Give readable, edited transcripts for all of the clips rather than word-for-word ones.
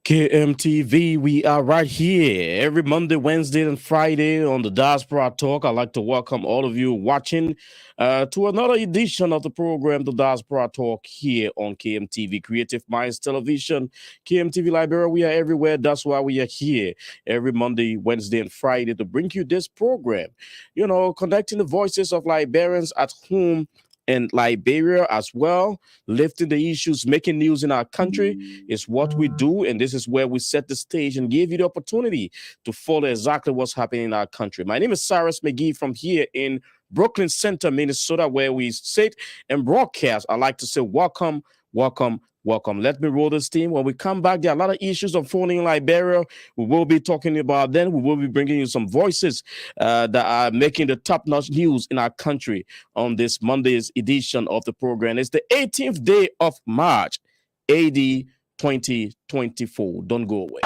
KMTV, we are right here every Monday, Wednesday, and Friday on the Diaspora Talk. I'd like to welcome all of you watching to another edition of the program, the Diaspora Talk, here on KMTV, Creative Minds Television, KMTV Liberia. We are everywhere. That's why we are here every Monday, Wednesday, and Friday to bring you this program. You know, connecting the voices of Liberians at home and Liberia as well, lifting the issues, making news in our country is what we do. And this is where we set the stage and give you the opportunity to follow exactly what's happening in our country. My name is Cyrus McGee from here in Brooklyn Center, Minnesota, where we sit and broadcast. I like to say welcome, welcome, welcome. Let me roll this team. When we come back, there are a lot of issues unfolding in Liberia. We will be talking about them. We will be bringing you some voices that are making the top-notch news in our country on this Monday's edition of the program. It's the 18th day of March, AD 2024. Don't go away.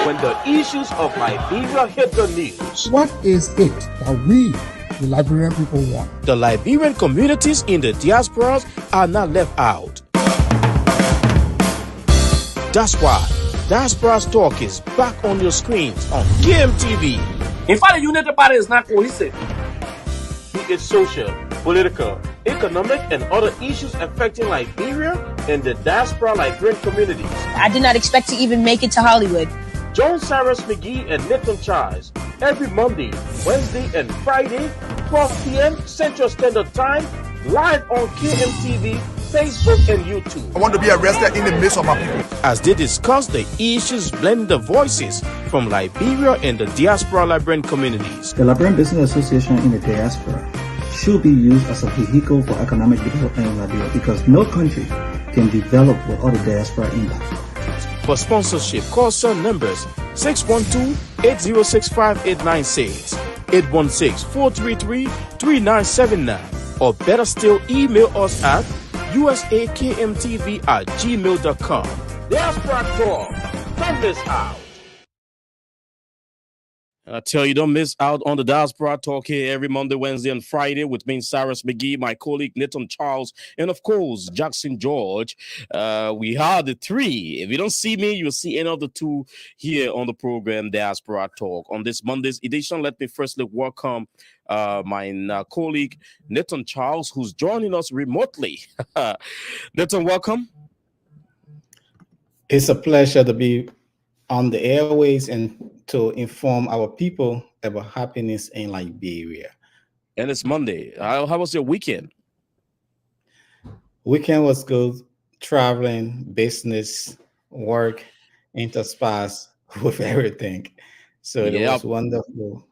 When the issues of Liberia hit the news, what is it that we, the Liberian people, want? The Liberian communities in the diasporas are not left out. That's why Diaspora's Talk is back on your screens on KMTV. in fact, the United Party is not cohesive. Be it social, political, economic, and other issues affecting Liberia and the diaspora Liberian communities. I did not expect to even make it to Hollywood. Join Cyrus McGee and Nathan Charles every Monday, Wednesday, and Friday, 12 p.m. Central Standard Time, live on KMTV, Facebook, and YouTube. I want to be arrested in the midst of my people. As they discuss the issues, blending the voices from Liberia and the diaspora Liberian communities. The Liberian Business Association in the diaspora should be used as a vehicle for economic development in Liberia because no country can develop without a diaspora impact. For sponsorship, call some numbers 612-806-5896, 816-433-3979, or better still, email us at usakmtv@gmail.com. Diaspora Talk. Don't miss out. I tell you, don't miss out on the Diaspora Talk here every Monday, Wednesday, and Friday with me, Cyrus McGee, my colleague Nathan Charles, and of course, Jackson George. We are the three. If you don't see me, you'll see any of the two here on the program, Diaspora Talk. On this Monday's edition, let me firstly welcome my colleague Nathan Charles, who's joining us remotely. Nathan, welcome. It's a pleasure to be on the airways and to inform our people about happiness in Liberia. And it's Monday. How was your weekend? Weekend was good. Traveling, business, work, interspace with everything. So it was wonderful.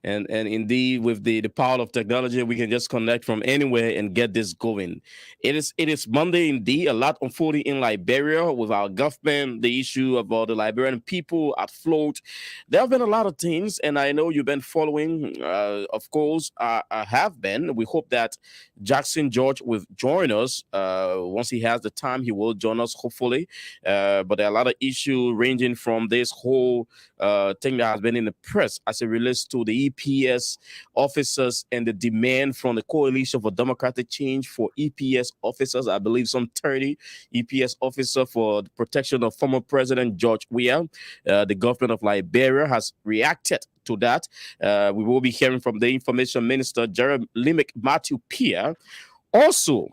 And indeed, with the power of technology, we can just connect from anywhere and get this going. It is Monday indeed. A lot unfolding in Liberia with our government, the issue about the Liberian people at float. There have been a lot of things, and I know you've been following. Of course, I have been. We hope that Jackson George will join us. Once he has the time, he will join us, hopefully. But there are a lot of issues ranging from this whole thing that has been in the press as it relates to the EPS officers and the demand from the Coalition for Democratic Change for EPS officers. I believe some 30 EPS officers for the protection of former President George Weah. The government of Liberia has reacted to that. We will be hearing from the Information Minister, Jeremy Matthew Pierre. Also,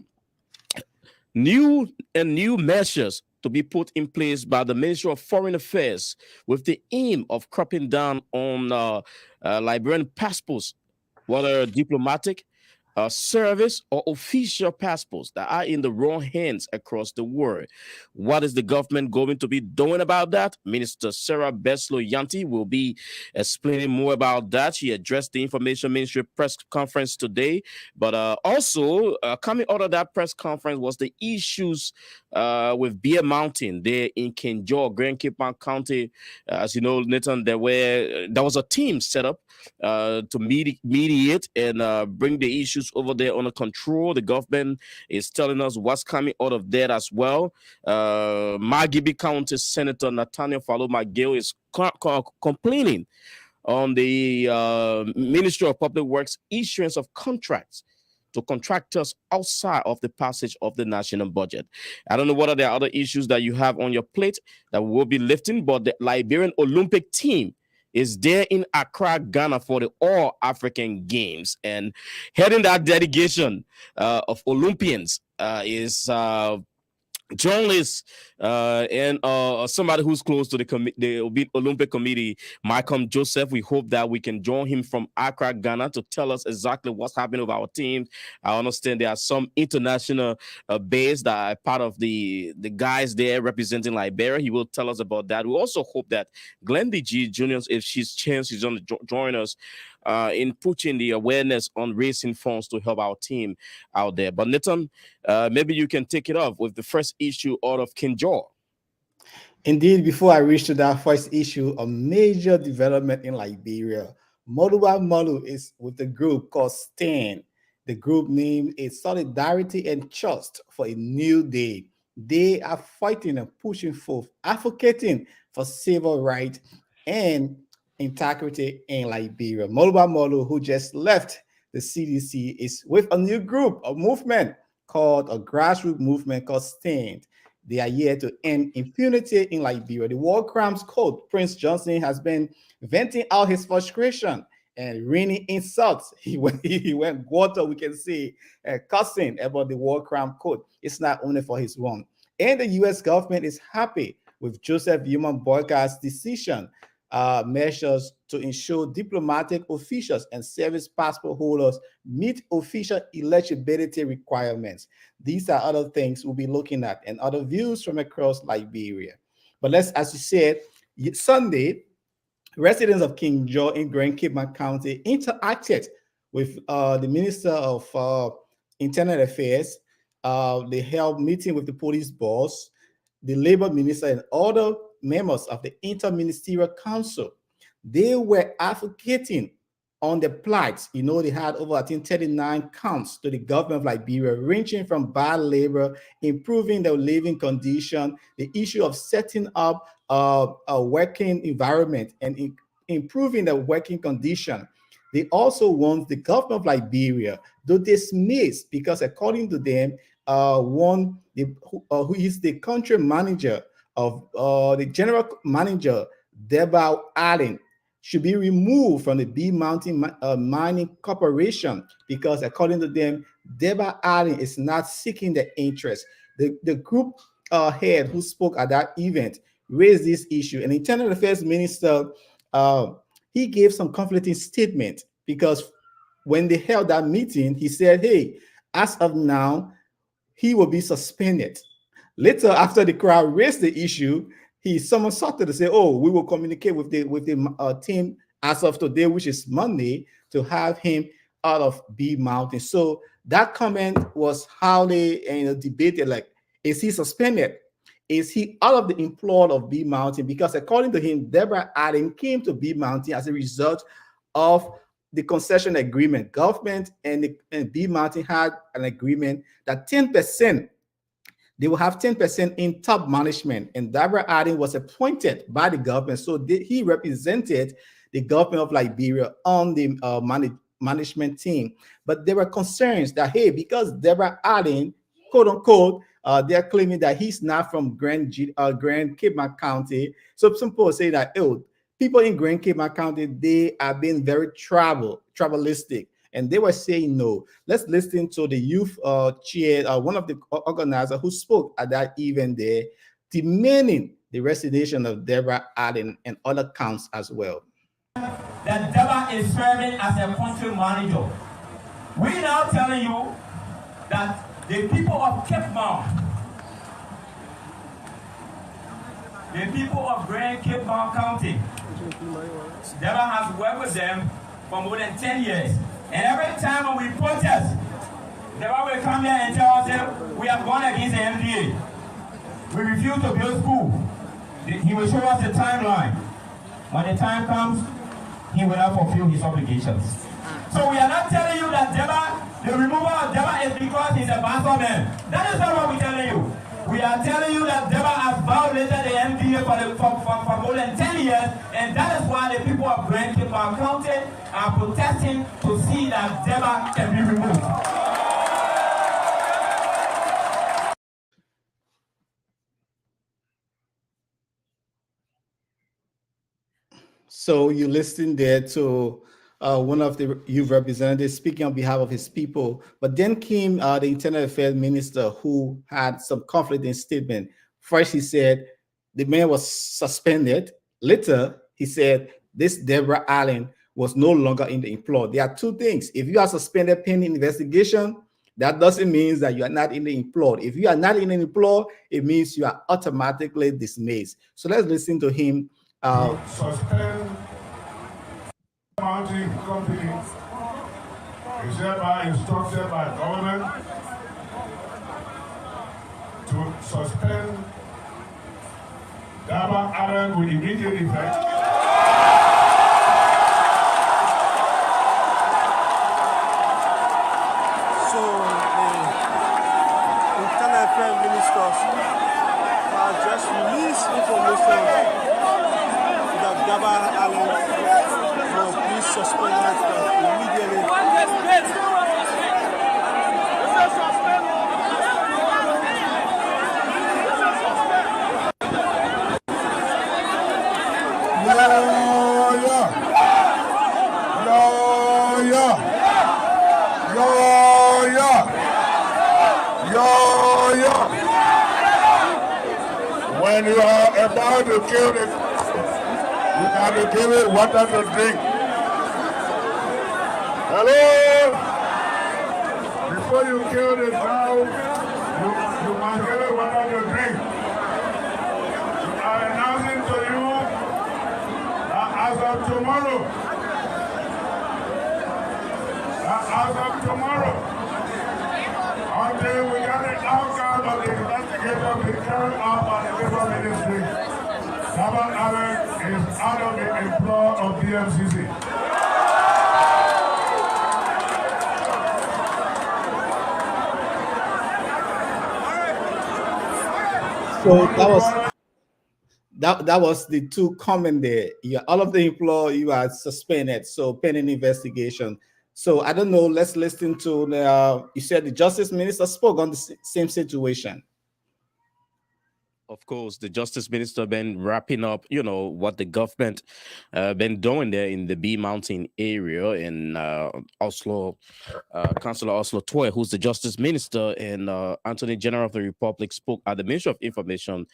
new measures to be put in place by the Ministry of Foreign Affairs with the aim of cracking down on Liberian passports, whether diplomatic, service, or official passports that are in the wrong hands across the world. What is the government going to be doing about that? Minister Sarah Beslow Yanti will be explaining more about that. She addressed the Information Ministry press conference today, but also coming out of that press conference was the issues with Bear Mountain there in Kenjo, Grand Cape County. As you know, Nathan, there was a team set up to mediate and bring the issues over there under control. The government is telling us what's coming out of that as well. Margibi County Senator Nathaniel Fallow McGill is complaining on the Ministry of Public Works issuance of contracts to contractors outside of the passage of the national budget. I don't know what are the other issues that you have on your plate that we'll be lifting, but the Liberian Olympic team is there in Accra, Ghana for the All African Games. And heading that delegation of Olympians is journalist and somebody who's close to the Olympic Committee, Malcolm Joseph. We hope that we can join him from Accra, Ghana, to tell us exactly what's happening with our team. I understand there are some international base that are part of the guys there representing Liberia. He will tell us about that. We also hope that Glendy G Jr., if she's going to join us in pushing the awareness on raising funds to help our team out there. But Nathan, maybe you can take it off with the first issue out of Kinjor. Indeed, before I reach to that first issue, a major development in Liberia. Moluwa Molu is with a group called STAN. The group name is Solidarity and Trust for a New Day. They are fighting and pushing forth, advocating for civil rights and integrity in Liberia. Moluwa Molu, who just left the CDC, is with a new group, a movement called a grassroots movement called STAN. They are here to end impunity in Liberia. The War Crimes Code, Prince Johnson has been venting out his frustration and raining insults. He went water, we can see, cussing about the War Crime Code. It's not only for his own. And the U.S. government is happy with Joseph Human Boyka's decision measures to ensure diplomatic officials and service passport holders meet official eligibility requirements. These are other things we'll be looking at and other views from across Liberia. But let's, as you said, Sunday, residents of King George in Grand Cape County interacted with the Minister of Internal Affairs. They held meeting with the police boss, the labor minister, and other members of the Interministerial Council. They were advocating on the plight. You know, they had over, I think, 39 counts to the government of Liberia, ranging from bad labor, improving their living condition, the issue of setting up a working environment and improving the working condition. They also want the government of Liberia to dismiss, because according to them, who is the country manager of the general manager, Deba Allen, should be removed from the B Mountain Mining Corporation, because according to them, Deba Allen is not seeking the interest. The group head who spoke at that event raised this issue, and the Internal Affairs Minister, he gave some conflicting statement, because when they held that meeting, he said, hey, as of now, he will be suspended. Later, after the crowd raised the issue, he summoned Sutter to say, oh, we will communicate with the team as of today, which is Monday, to have him out of B Mountain. So that comment was highly debated, like, is he suspended? Is he out of the employ of B Mountain? Because according to him, Deborah Allen came to B Mountain as a result of the concession agreement. Government and B Mountain had an agreement that 10%, they will have 10% in top management, and Deborah Allen was appointed by the government, so he represented the government of Liberia on the management team. But there were concerns that, hey, because Deborah Allen, quote unquote, they're claiming that he's not from Grand Cape County. So some people say that, oh, people in Grand Cape County, they are being very tribalistic. And they were saying no. Let's listen to the youth chair, one of the organizers who spoke at that event there, demanding the resignation of Deborah Allen and other counts as well. That Deborah is serving as a country manager. We now telling you that the people of Cape Mount, the people of Grand Cape Mount County, Deborah has worked with them for more than 10 years. And every time when we protest, Deborah will come here and tell us that we have gone against the MDA. We refuse to build school. He will show us the timeline. When the time comes, he will not fulfill his obligations. So we are not telling you that the removal of Deborah is because he's a bastard man. That is not what we're telling you. We are telling you that Deborah has violated the MDA for more than 10 years, and that is why the people of Grand Cape County are protesting to see that Deborah can be removed. So you listen there to one of the youth representatives speaking on behalf of his people. But then came the Internal Affairs Minister who had some conflicting statement. First, he said the man was suspended. Later, he said this Deborah Allen was no longer in the employ. There are two things. If you are suspended pending investigation, that doesn't mean that you are not in the employ. If you are not in the employ, it means you are automatically dismissed. So let's listen to him. Suspend mounting company is hereby instructed by government to suspend Daba Allen with immediate effect. So the Internal Affairs Ministers has just released information that Daba Allen will be suspended immediately. When you are about to kill it, you got to give it water to drink. Hello? Before you kill the cow, you must give it water to drink. We are announcing to you that as of tomorrow, until we get the outcome of the investigation be carried out by the Labour Ministry, Daba Allen is out of the employ of DMCC. So that was the two comment there. Yeah, all of the employees you are suspended, so pending investigation. So I don't know. Let's listen to the. You said the Justice Minister spoke on the same situation. Of course, the Justice Minister been wrapping up, what the government been doing there in the B Mountain area in Oslo. Councillor Oslo Toy, who's the Justice Minister, and Attorney General of the Republic spoke at the Ministry of Information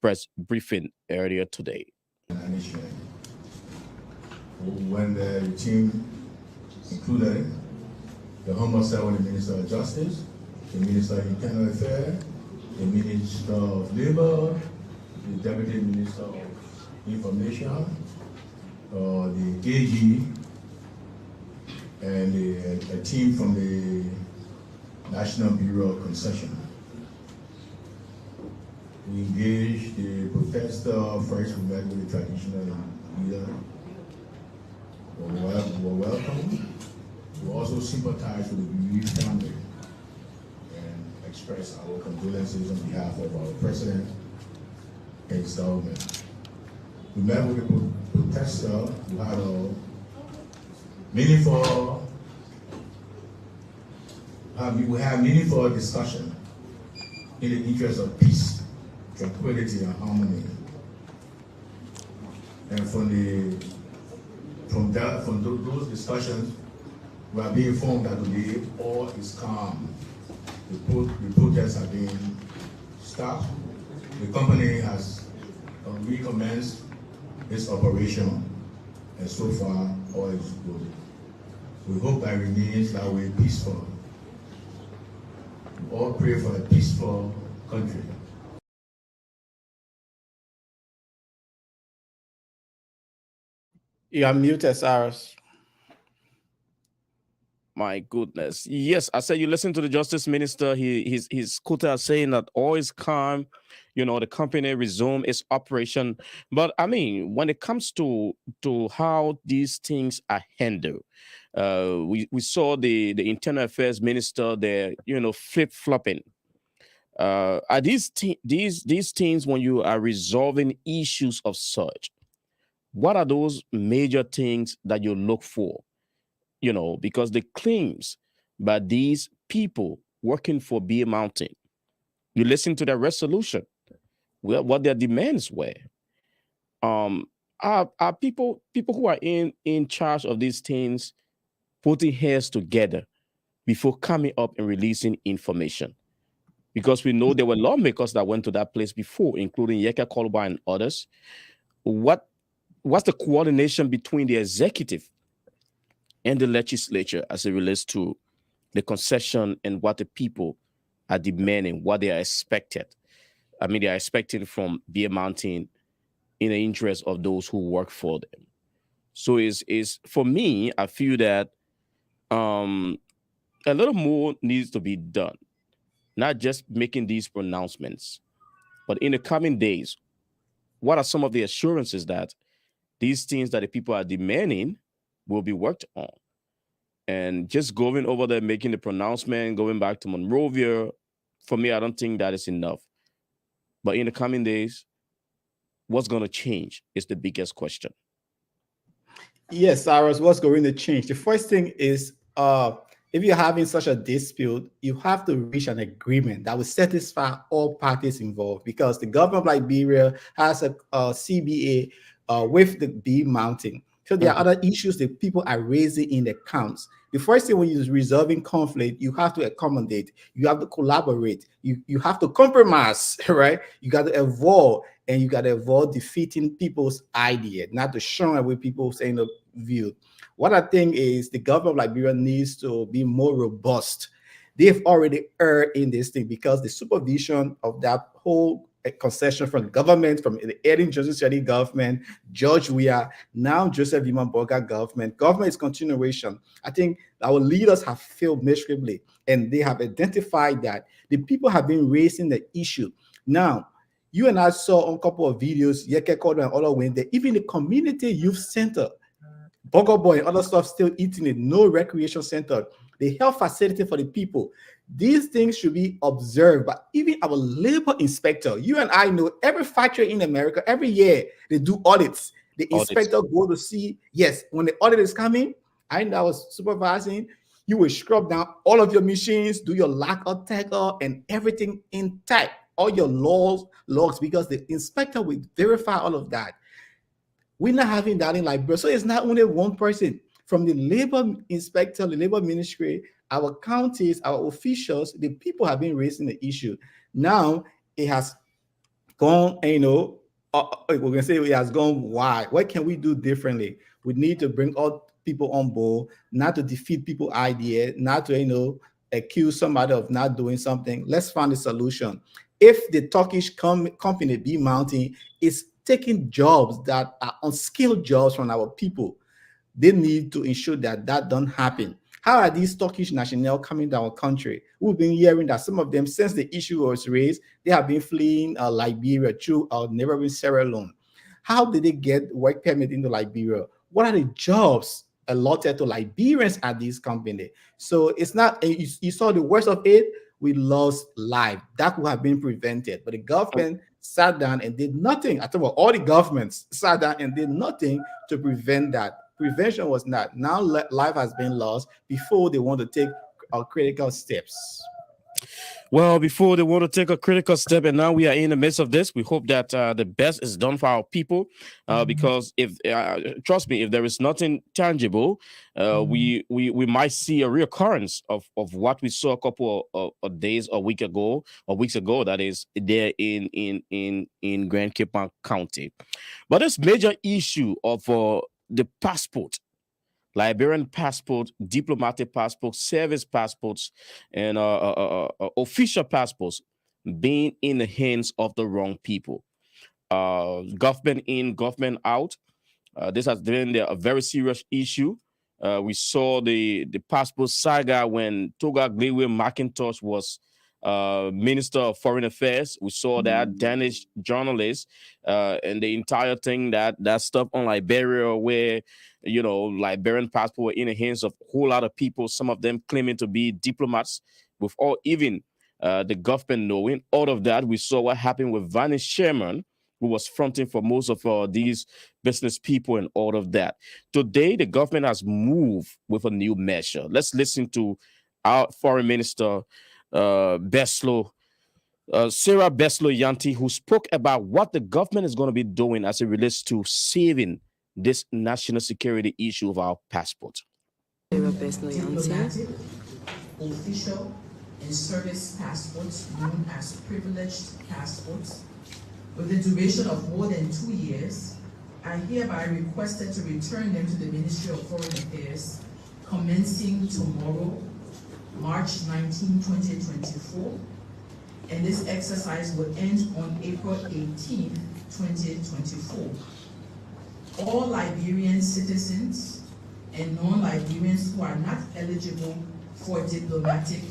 press briefing earlier today. When the team included the Home Office, the Minister of Justice, the Minister of Internal Affairs, the Minister of Labor, the Deputy Minister of Information, the KG, and a team from the National Bureau of Concession. We engaged the protester. First, we met with the traditional leader. We were welcome. We also sympathize with the bereaved family and express our condolences on behalf of our president and his government. We met with the protester. We had a meaningful discussion in the interest of peace, tranquility, and harmony. And from those discussions, we are being informed that today all is calm. The protests have been stopped. The company has recommenced its operation, and so far all is good. We hope that remains that way peaceful. We all pray for a peaceful country. You are muted, Cyrus. My goodness. Yes, I said you listen to the Justice Minister. His quote saying that all is calm. The company resume its operation. But I mean, when it comes to how these things are handled, we saw the Internal Affairs Minister there, flip-flopping. Are these things when you are resolving issues of such? What are those major things that you look for? Because the claims by these people working for Beer Mountain, you listen to their resolution, what their demands were. are people who are in charge of these things putting heads together before coming up and releasing information? Because we know there were lawmakers that went to that place before, including Yeka Koluba and others. What what's the coordination between the executive and the legislature as it relates to the concession and what the people are demanding, what they are expected? I mean, they are expecting from Beer Mountain in the interest of those who work for them. So is for me, I feel that um a little more needs to be done, not just making these pronouncements, but in the coming days, what are some of the assurances that these things that the people are demanding will be worked on? And just going over there, making the pronouncement, going back to Monrovia, for me, I don't think that is enough. But in the coming days, what's going to change is the biggest question. Yes, Cyrus, what's going to change? The first thing is if you're having such a dispute, you have to reach an agreement that will satisfy all parties involved, because the government of Liberia has a CBA with the B Mountain. So there are other issues that people are raising in the camps. The first thing when you're resolving conflict, you have to accommodate, you have to collaborate, you have to compromise, right? You got to evolve, and you got to avoid defeating people's idea, not to shun away people saying the view. What I think is the government of Liberia needs to be more robust. They've already erred in this thing, because the supervision of that whole concession from government, from the Erin Joseph Shetty government, George Weah, now Joseph Imamboga government is continuation. I think our leaders have failed miserably, and they have identified that the people have been raising the issue. Now, you and I saw a couple of videos, Yeke Kodo and other when even the community youth center, Bogo Boy and other stuff still eating it, no recreation center, the health facility for the people. These things should be observed. But even our labor inspector, you and I know every factory in America, every year they do audits. The inspector go to see, yes, when the audit is coming, I know I was supervising, you will scrub down all of your machines, do your lock or tackle, and everything intact, all your logs, because the inspector will verify all of that. We're not having that in Liberia. So it's not only one person. From the labor inspector, the labor ministry, our counties, our officials, the people have been raising the issue. Now it has gone, we're going to say it has gone wide. What can we do differently? We need to bring all people on board, not to defeat people's idea, not to, accuse somebody of not doing something. Let's find a solution. If the Turkish company, B Mountain, is taking jobs that are unskilled jobs from our people, they need to ensure that that don't happen. How are these Turkish nationals coming to our country? We've been hearing that some of them, since the issue was raised, they have been fleeing Liberia through neighboring Sierra Leone. How did they get work permit into Liberia? What are the jobs allotted to Liberians at these companies? So it's not, you saw the worst of it, we lost life. That would have been prevented. But the government sat down and did nothing. I thought all the governments sat down and did nothing to prevent that. Prevention was not. Now life has been lost before they want to take critical steps. Well, before they want to take a critical step, and now we are in the midst of this, we hope that the best is done for our people. Because if trust me, if there is nothing tangible, we might see a reoccurrence of what we saw a couple of days or weeks ago, that is there in Grand Cape County. But this major issue of the passport, Liberian passport, diplomatic passport, service passports, and official passports being in the hands of the wrong people. Government in, government out. This has been a very serious issue. We saw the passport saga when Toga Glewe McIntosh was Minister of Foreign Affairs. We saw that Danish journalists and the entire thing that stuff on Liberia, where Liberian passport were in the hands of a whole lot of people. Some of them claiming to be diplomats, with all even the government knowing all of that. We saw what happened with Vanish Sherman, who was fronting for most of these business people and all of that. Today, the government has moved with a new measure. Let's listen to our Foreign Minister, Beslo Sarah Beslo Yanti, who spoke about what the government is going to be doing as it relates to saving this national security issue of our passport. Diplomatic, official, and service passports known as privileged passports with a duration of more than 2 years are hereby requested to return them to the Ministry of Foreign Affairs commencing tomorrow, March 19, 2024, and this exercise will end on April 18, 2024. All Liberian citizens and non-Liberians who are not eligible for diplomatic,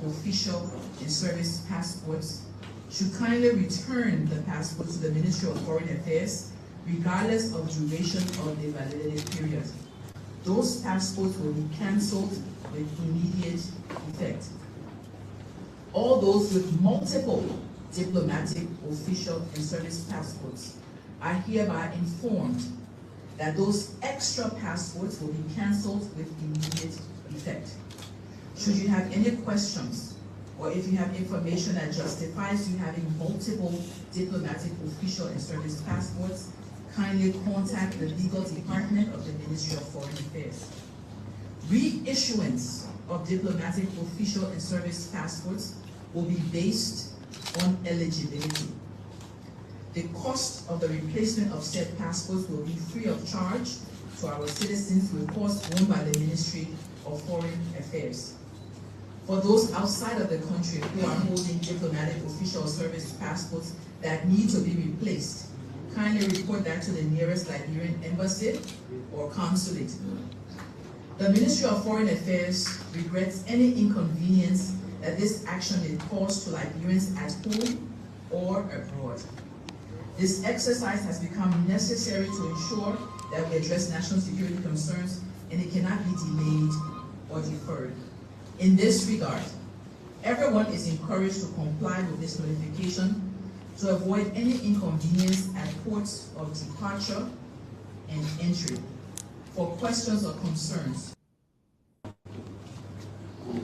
official, and service passports should kindly return the passport to the Ministry of Foreign Affairs regardless of duration of the validity period. Those passports will be cancelled with immediate effect. All those with multiple diplomatic, official, and service passports are hereby informed that those extra passports will be cancelled with immediate effect. Should you have any questions, or if you have information that justifies you having multiple diplomatic, official, and service passports, kindly contact the legal department of the Ministry of Foreign Affairs. Reissuance of diplomatic, official, and service passports will be based on eligibility. The cost of the replacement of said passports will be free of charge to our citizens with costs borne by the Ministry of Foreign Affairs. For those outside of the country who are holding diplomatic, official, service passports that need to be replaced, kindly report that to the nearest Liberian embassy or consulate. The Ministry of Foreign Affairs regrets any inconvenience that this action may cause to Liberians at home or abroad. This exercise has become necessary to ensure that we address national security concerns, and it cannot be delayed or deferred. In this regard, everyone is encouraged to comply with this notification to avoid any inconvenience at ports of departure and entry. For questions or concerns,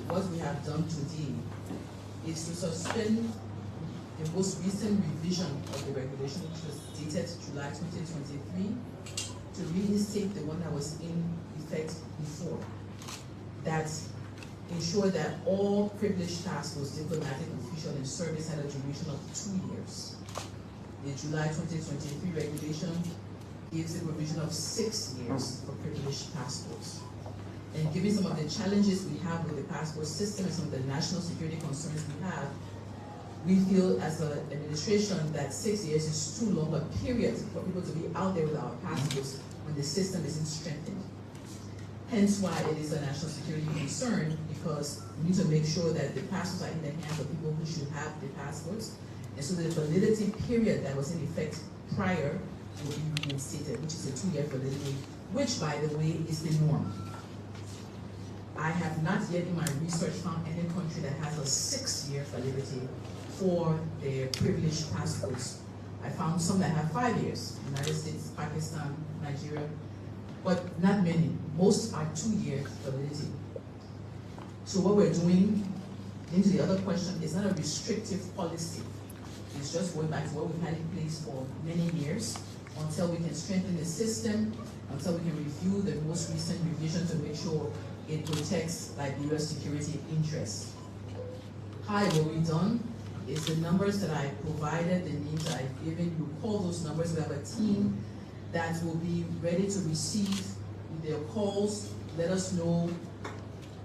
what we have done today is to suspend the most recent revision of the regulation, which was dated July 2023, to reinstate the one that was in effect before. That ensure that all privileged passports, diplomatic, official, and service had a duration of 2 years. The July 2023 regulation gives a provision of 6 years for privileged passports. And given some of the challenges we have with the passport system and some of the national security concerns we have, we feel as an administration that 6 years is too long a period for people to be out there without passports when the system isn't strengthened. Hence why it is a national security concern, because we need to make sure that the passports are in the hands of people who should have the passports, and so the validity period that was in effect prior will be reinstated, which is a 2-year validity, which, by the way, is the norm. I have not yet in my research found any country that has a 6-year validity for their privileged passports. I found some that have 5 years, United States, Pakistan, Nigeria, but not many. Most are 2-year validity. So what we're doing, into the other question, is not a restrictive policy. It's just going back to what we've had in place for many years until we can strengthen the system, until we can review the most recent revision to make sure it protects Liberia's security interests. How it will be done is the numbers that I provided, the names that I've given. You call those numbers. We have a team that will be ready to receive their calls. Let us know,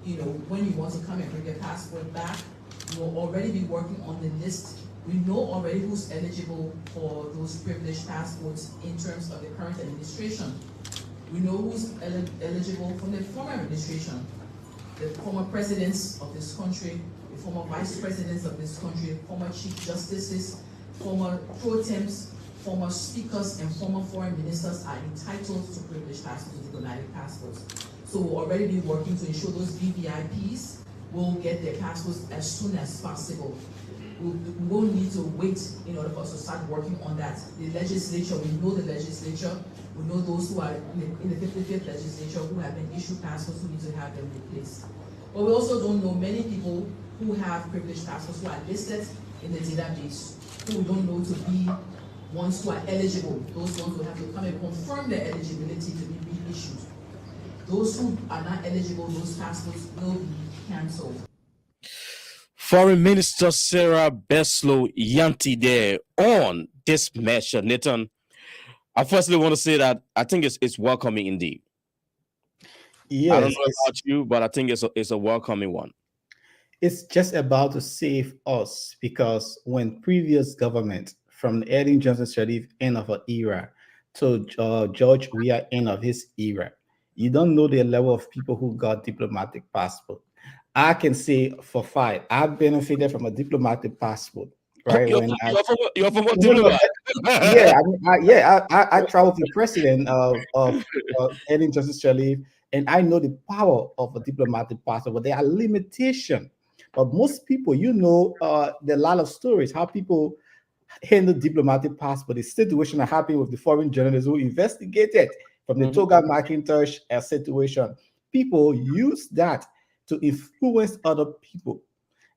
when you want to come and bring your passport back. We will already be working on the list. We know already who's eligible for those privileged passports in terms of the current administration. We know who's eligible from the former administration, the former presidents of this country, the former vice presidents of this country, former chief justices, former pro temps, former speakers, and former foreign ministers are entitled to privileged passports and diplomatic passports. So we'll already be working to ensure those VVIPs will get their passports as soon as possible. We won't need to wait in order for us to start working on that. The legislature, we know the legislature, we know those who are in the 55th legislature who have been issued passports who need to have them replaced. But we also don't know many people who have privileged passports who are listed in the database who we don't know to be ones who are eligible. Those ones who have to come and confirm their eligibility to be reissued. Those who are not eligible, those passports will be cancelled. Foreign Minister Sarah Beslow Yanti there on this measure. Nathan, I firstly want to say that I think it's welcoming indeed. I don't Yes, know about you, but I think it's a welcoming one. it's just about to save us because when previous government from Ellen Johnson Sirleaf end of her era to George Weah end of his era, you don't know the level of people who got diplomatic passport. I can say for five, I benefited from a diplomatic passport, right? You're, When I you're from what no, no, diplomat? yeah, I mean, I traveled with the president of Ellen Johnson Sirleaf, and I know the power of a diplomatic passport, but there are limitations. But most people, there are a lot of stories how people handle diplomatic passport. The situation that happened with the foreign journalists who investigated from the Toga McIntosh situation. People use that to influence other people,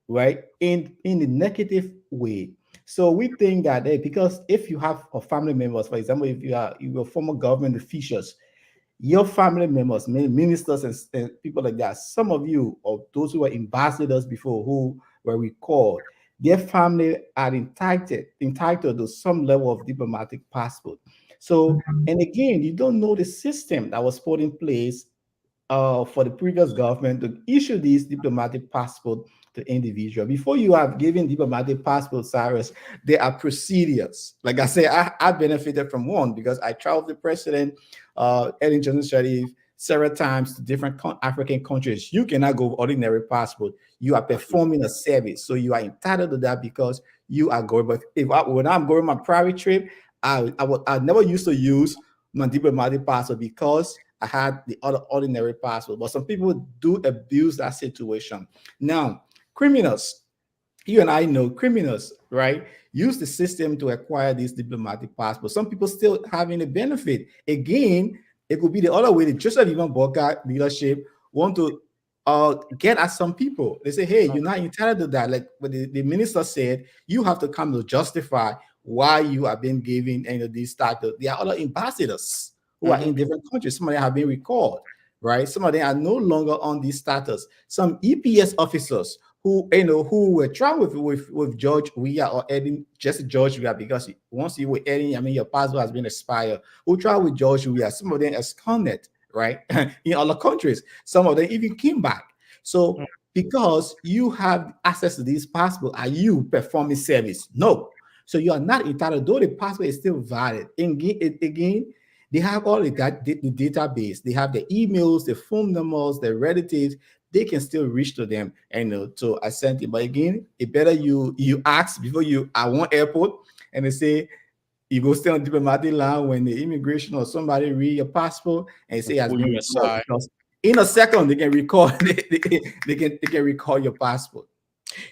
right, in a negative way. So we think that because if you have a family members, for example, if you are former government officials, your family members, ministers and people like that, some of you or those who were ambassadors before who were recalled, their family are entitled to some level of diplomatic passport. So, and again, you don't know the system that was put in place for the previous government to issue these diplomatic passport to individual. Before you have given diplomatic passport, Cyrus, there are procedures. Like I say, I benefited from one because I traveled the president, Ellen Johnson Sirleaf, several times to different African countries. You cannot go ordinary passport. You are performing a service, so you are entitled to that because you are going. But when I'm going on my private trip, I never used to use my diplomatic passport because I had the other ordinary passport. But some people do abuse that situation. Now, criminals, you and I know criminals, right? Use the system to acquire these diplomatic passports. Some people still having a benefit. Again, it could be the other way. The Joseph Ivan Boca leadership want to get at some people. They say, hey, you're not entitled to that. Like what the minister said, you have to come to justify why you are being given any of these titles. There are other ambassadors who are in different countries. Some of them have been recalled, right? Some of them are no longer on these status. Some EPS officers who were traveling with George Weah or Eddie, just George Weah, because once you were Eddie, I mean, your passport has been expired. Who traveled with George Weah? Some of them absconded, right, in other countries. Some of them even came back. So because you have access to these passports, are you performing service? No. So you are not entitled, though the passport is still valid. Again, they have all the database. They have the emails, the phone numbers, the relatives. They can still reach to them and to assent it. But again, it better you ask before you at one airport and they say you go stay on diplomatic line when the immigration or somebody read your passport and say it has been recalled, because in a second they can recall they can recall your passport.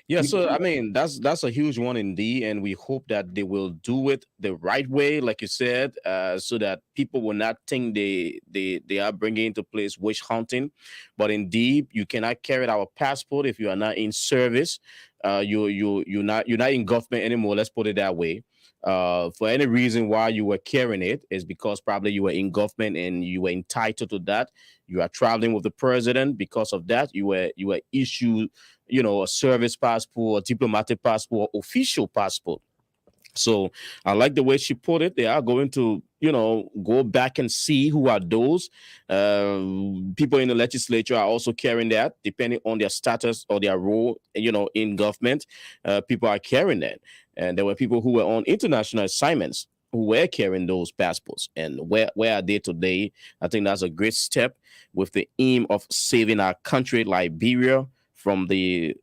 Yeah, so I mean that's a huge one indeed, and we hope that they will do it the right way, like you said, so that people will not think they are bringing into place witch hunting. But indeed, you cannot carry our passport if you are not in service. You're not in government anymore. Let's put it that way. For any reason why you were carrying it is because probably you were in government and you were entitled to that. You are traveling with the president because of that. You were issued, a service passport, diplomatic passport, official passport. So I like the way she put it. They are going to, go back and see who are those. People in the legislature are also carrying that, depending on their status or their role, in government. People are carrying that. And there were people who were on international assignments who were carrying those passports. And where are they today? I think that's a great step with the aim of saving our country, Liberia, from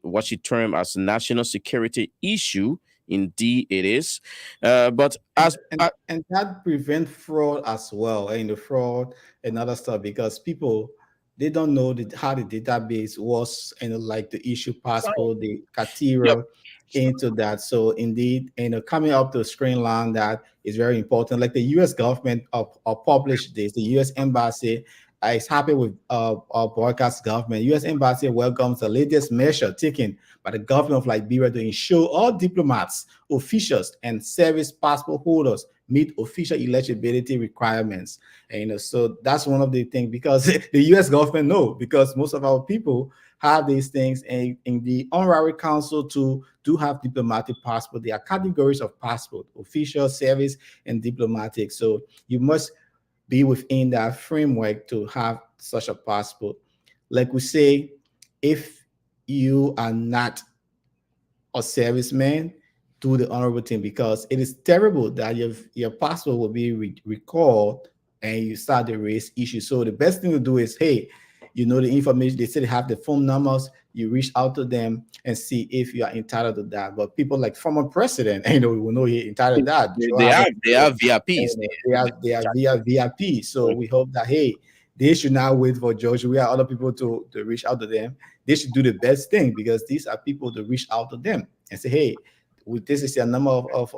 what she termed as national security issue. Indeed, it is. But and that prevent fraud as well, and the fraud and other stuff, because people they don't know how the database was and like the issue passport, the criteria into that. So indeed, coming up to screen line that is very important. Like the U.S. government published this, the U.S. embassy is happy with our broadcast government. U.S. Embassy welcomes the latest measure taken by the government of Liberia to ensure all diplomats, officials, and service passport holders meet official eligibility requirements. And so that's one of the things, because the U.S. government know, because most of our people have these things, and in the honorary council to do have diplomatic passport. There are categories of passport: official, service, and diplomatic. So you must be within that framework to have such a passport. Like we say, if you are not a serviceman, do the honorable thing, because it is terrible that your passport will be recalled and you start to raise issues. So the best thing to do is, hey, you know the information. They say they have the phone numbers. You reach out to them and see if you are entitled to that. But people like former president, we will know you're entitled to that. They are VIPs. They are via VIP. So we hope that, hey, they should not wait for George. We have other people to reach out to them. They should do the best thing, because these are people to reach out to them and say, hey, this is the number of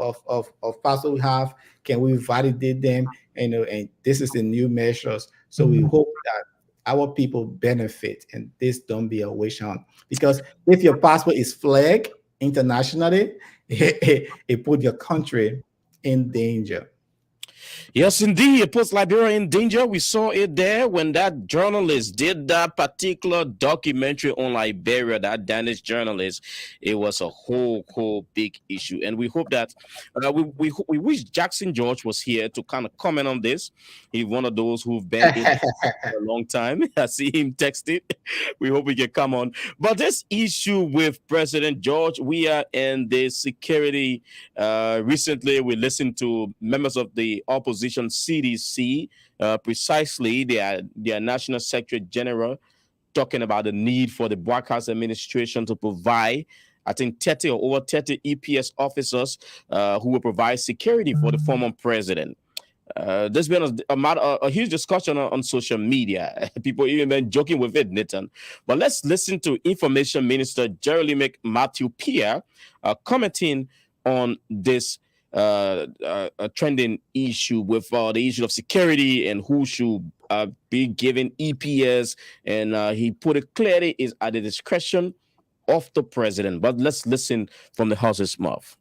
passports we have. Can we validate them? And this is the new measures. So we hope that our people benefit and this don't be a wish hunt. Because if your passport is flagged internationally, it put your country in danger. Yes, indeed. It puts Liberia in danger. We saw it there when that journalist did that particular documentary on Liberia, that Danish journalist. It was a whole big issue. And we hope that we wish Jackson George was here to kind of comment on this. He's one of those who've been in for a long time. I see him texted. We hope he can come on. But this issue with President George, we are in the security. Recently, we listened to members of the opposition CDC, precisely their National Secretary General, talking about the need for the White House administration to provide, I think, 30 or over 30 EPS officers who will provide security for the former president. There's been a huge discussion on social media. People even been joking with it, Nathan. But let's listen to Information Minister Jeremy Matthew Pierre commenting on this a trending issue with the issue of security and who should be given EPS, and he put it clearly is at the discretion of the president. But let's listen from the House's mouth.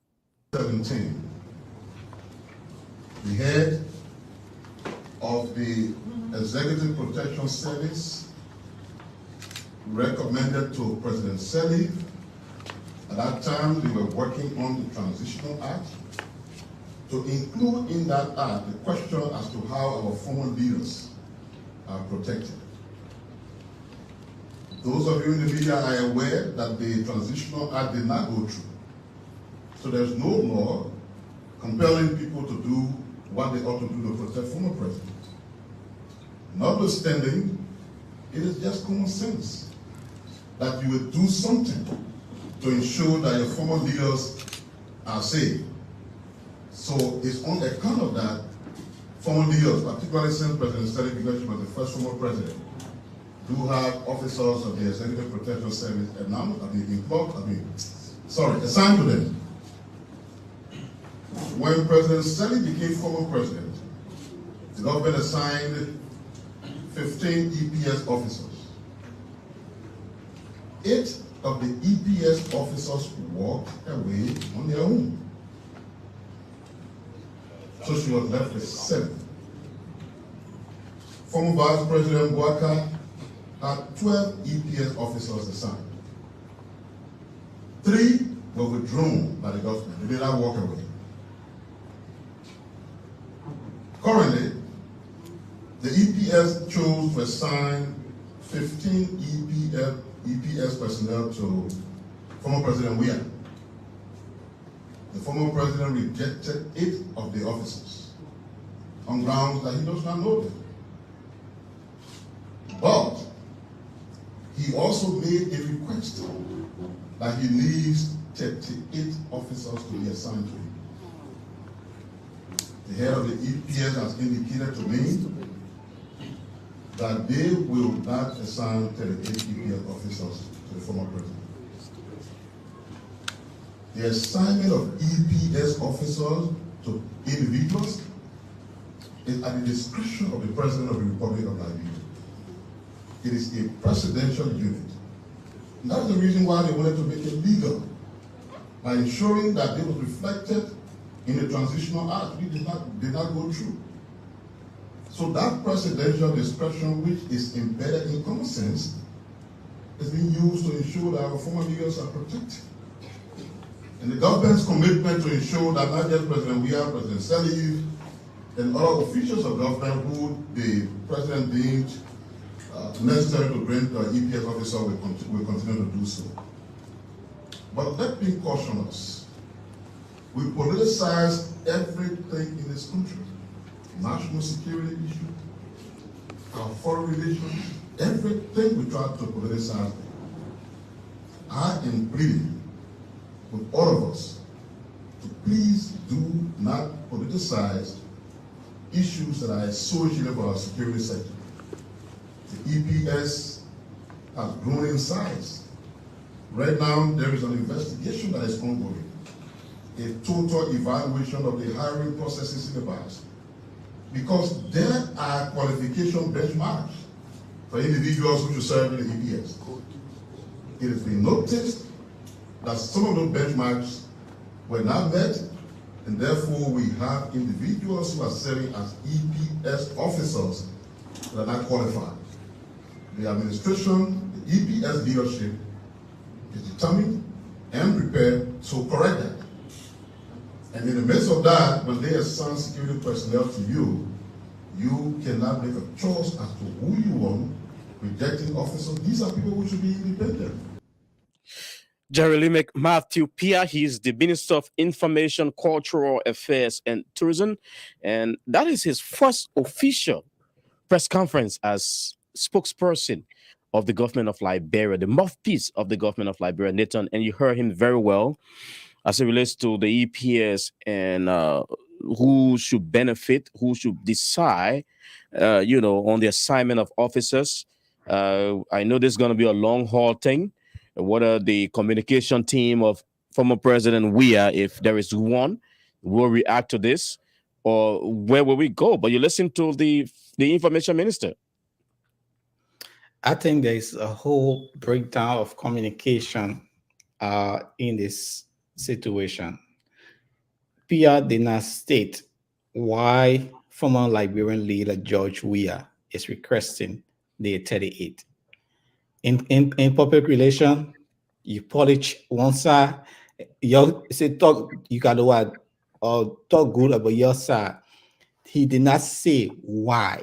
17. The head of the Executive Protection Service recommended to President Sirleaf. At that time, they were working on the Transitional Act, to include in that act the question as to how our former leaders are protected. Those of you in the media are aware that the Transitional Act did not go through. So there's no law compelling people to do what they ought to do to protect former presidents. Notwithstanding, it is just common sense that you would do something to ensure that your former leaders are safe. So it's on account of that, former leaders, particularly since President Sirleaf, because she was the first former president, do have officers of the Executive Protection Service and now assigned to them. When President Sirleaf became former president, the government assigned 15 EPS officers. 8 of the EPS officers walked away on their own. So she was left with 7. Former Vice President Bouaka had 12 EPS officers assigned. 3 were withdrawn by the government. They did not walk away. Currently, the EPS chose to assign 15 EPS personnel to former President Weah. The former president rejected 8 of the officers on grounds that he does not know them. But he also made a request that he needs 38 officers to be assigned to him. The head of the EPS has indicated to me that they will not assign 38 EPS officers to the former president. The assignment of EPS officers to individuals is at the discretion of the President of the Republic of Liberia. It is a presidential unit. And that's the reason why they wanted to make it legal, by ensuring that it was reflected in the transitional act, which did not go through. So that presidential discretion, which is embedded in common sense, is being used to ensure that our former leaders are protected. And the government's commitment to ensure that not just President Weah, President Salih, and other officials of government who the president deemed necessary to bring the EPS officer will continue to do so. But let me caution us. We politicize everything in this country. National security issue, our foreign relations, everything we try to politicize. I am pleading with all of us to please do not politicize issues that are associated with our security sector. The EPS has grown in size. Right now, there is an investigation that is ongoing, a total evaluation of the hiring processes in the past, because there are qualification benchmarks for individuals who should serve in the EPS. It has been noticed that some of those benchmarks were not met, and therefore we have individuals who are serving as EPS officers that are not qualified. The administration, the EPS leadership is determined and prepared to correct that. And in the midst of that, when they assign security personnel to you, you cannot make a choice as to who you want, rejecting officers. These are people who should be independent. Jerry Limek Matthew Pia, he's the Minister of Information, Cultural Affairs, and Tourism. And that is his first official press conference as spokesperson of the government of Liberia, the mouthpiece of the government of Liberia, Nathan. And you heard him very well as it relates to the EPS and who should benefit, who should decide, on the assignment of officers. I know this is going to be a long haul thing. What are the communication team of former President Weah, if there is one, will react to this, or where will we go? But you listen to the information minister. I think there is a whole breakdown of communication in this situation. Pia did not state why former Liberian leader George Weah is requesting the 38. In public relation, you polish one side, you say talk, you got what, or talk good about your side. He did not say why.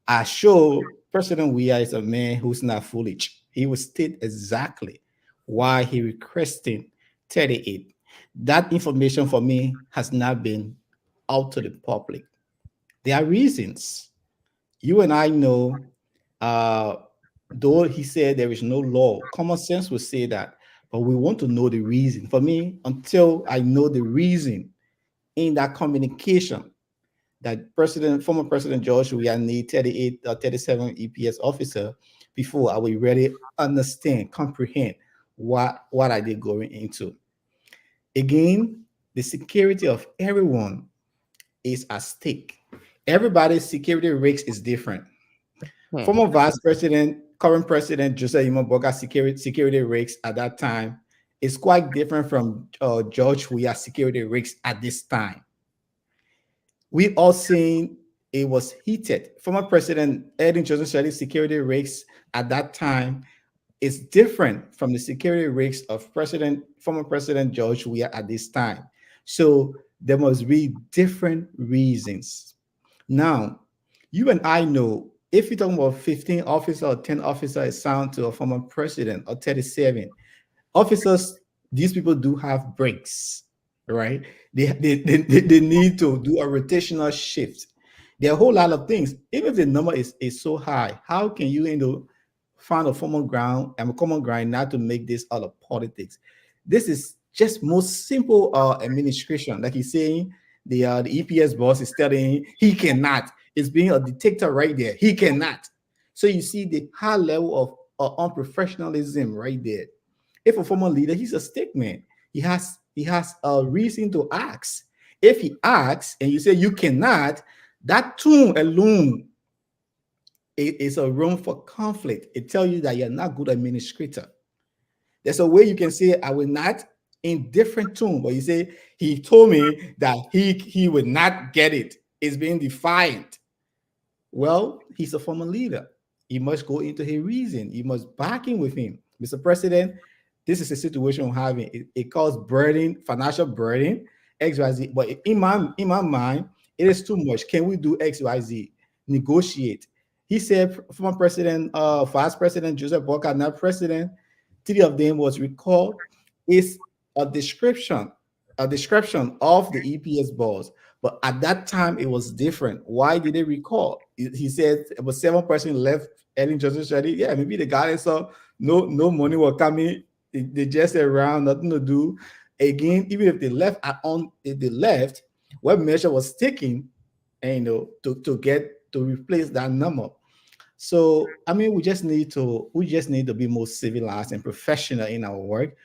I show President Weah is a man who's not foolish. He will state exactly why he requesting 38. That information for me has not been out to the public. There are reasons. You and I know, though he said there is no law, common sense would say that, but we want to know the reason. For me, until I know the reason in that communication, that former President George Weah need 38 or 37 EPS officer before I will really understand, comprehend what are they going into. Again, the security of everyone is at stake. Everybody's security risk is different. Former Vice President, current President Joseph Boga's security risks at that time is quite different from George Weah's security risks at this time. We all seen it was heated. Former President Edwin Joseph Shelley's security risks at that time is different from the security risks of former President George Weah at this time. So there must be different reasons. Now, you and I know if you're talking about 15 officers or 10 officers assigned to a former president or 37 officers, these people do have breaks, right? They need to do a rotational shift. There are a whole lot of things. Even if the number is so high, how can you find a common ground not to make this out of politics? This is just most simple administration. Like he's saying, the EPS boss is telling he cannot. It's being a dictator right there. He cannot. So you see the high level of unprofessionalism right there. If a former leader, he's a stickman. He has a reason to ask. If he asks and you say you cannot, that tune alone it's a room for conflict. It tells you that you're not good administrator. There's a way you can say, I will not, in different tone, but you say, he told me that he would not get it. It's being defiant. Well, he's a former leader. He must go into his reason. You must back in with him. Mr. President, this is a situation we're having. It caused burden, financial burden, XYZ. But in my mind, it is too much. Can we do XYZ? Negotiate. He said, former President, Vice President Joseph Boca, now President, three of them was recalled. Is a description of the EPS boss. But at that time, it was different. Why did they recall? He said about 7% left Ellen Johnson Shirley. Yeah, maybe the guy saw no money was coming. They just around, nothing to do. Again, even if they left if they left, what measure was taken, and to replace that number. So I mean, we just need to be more civilized and professional in our work.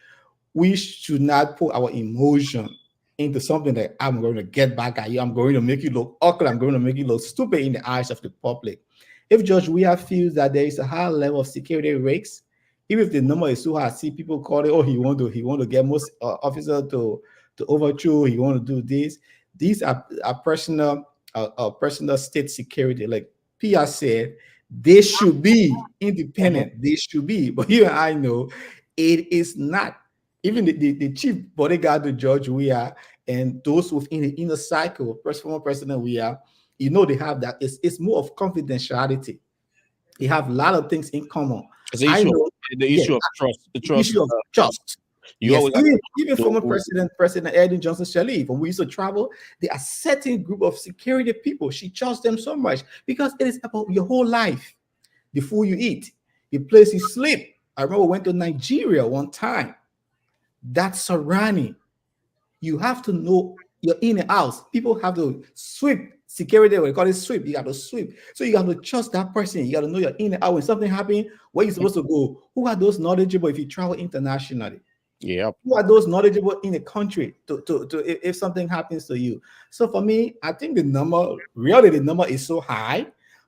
We should not put our emotion into something that I'm going to get back at you. I'm going to make you look awkward. I'm going to make you look stupid in the eyes of the public. If Judge Weah feels that there is a high level of security risks, even if the number is too high, I see people call it, oh, he want to get most officers to overthrow. He want to do this. These are personal state security. Like Pia said, they should be independent. They should be, but you and I know it is not. Even the chief bodyguard to George Weah and those within the inner cycle, former President Weah, they have that. It's more of confidentiality. They have a lot of things in common. It's the issue of trust. The issue of trust. You Yes, always even former President Ellen Johnson Sirleaf, when we used to travel, there are certain group of security people. She trusts them so much because it is about your whole life. The food you eat, the place you sleep. I remember we went to Nigeria one time. That's surrounding. You have to know your inner house. People have to sweep security. We call it sweep. You got to sweep. So you got to trust that person. You got to know your inner house. When something happens, where you supposed to go? Who are those knowledgeable if you travel internationally? Yeah. Who are those knowledgeable in the country to if something happens to you? So for me, I think the number is so high,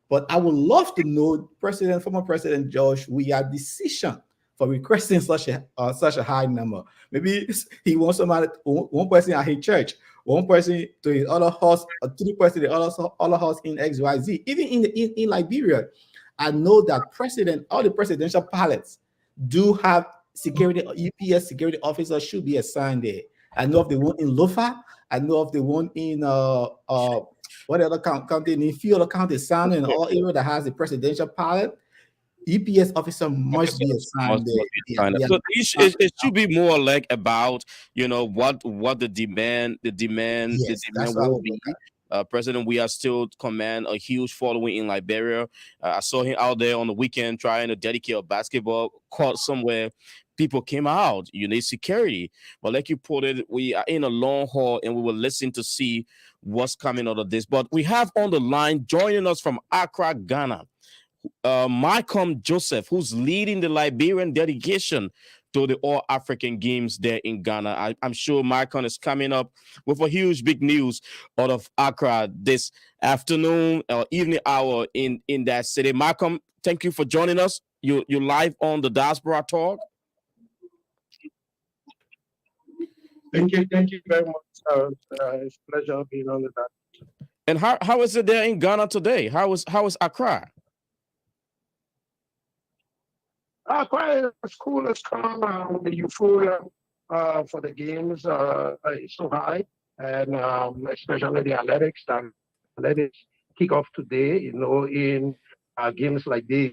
but I would love to know former President George Weah's decision for requesting such a high number. Maybe he wants one person at his church, one person to his other house, or three person to the other house in XYZ. Even in Liberia, I know that all the presidential palates do have security. EPS security officers should be assigned there. I know of the one in Lofa. I know of the one in what other county in Field County, San, and all area that has a presidential palate. EPS officer must be assigned there. So it should be more like about what the demand will be. President Weah still command a huge following in Liberia. I saw him out there on the weekend trying to dedicate a basketball court somewhere. People came out. You need security, but like you put it, we are in a long haul, and we will listen to see what's coming out of this. But we have on the line joining us from Accra, Ghana, Mach Joseph, who's leading the Liberian delegation to the All African Games there in Ghana. I'm sure Mach is coming up with a huge big news out of Accra this afternoon or evening hour in that city. Mach, thank you for joining us. You're live on the Diaspora Talk. Thank you very much. It's a pleasure being on the Diaspora. And how is it there in Ghana today? How is Accra? Quite as cool as calm. The euphoria for the games is so high, and especially the athletics. The athletics kick off today. In games like this,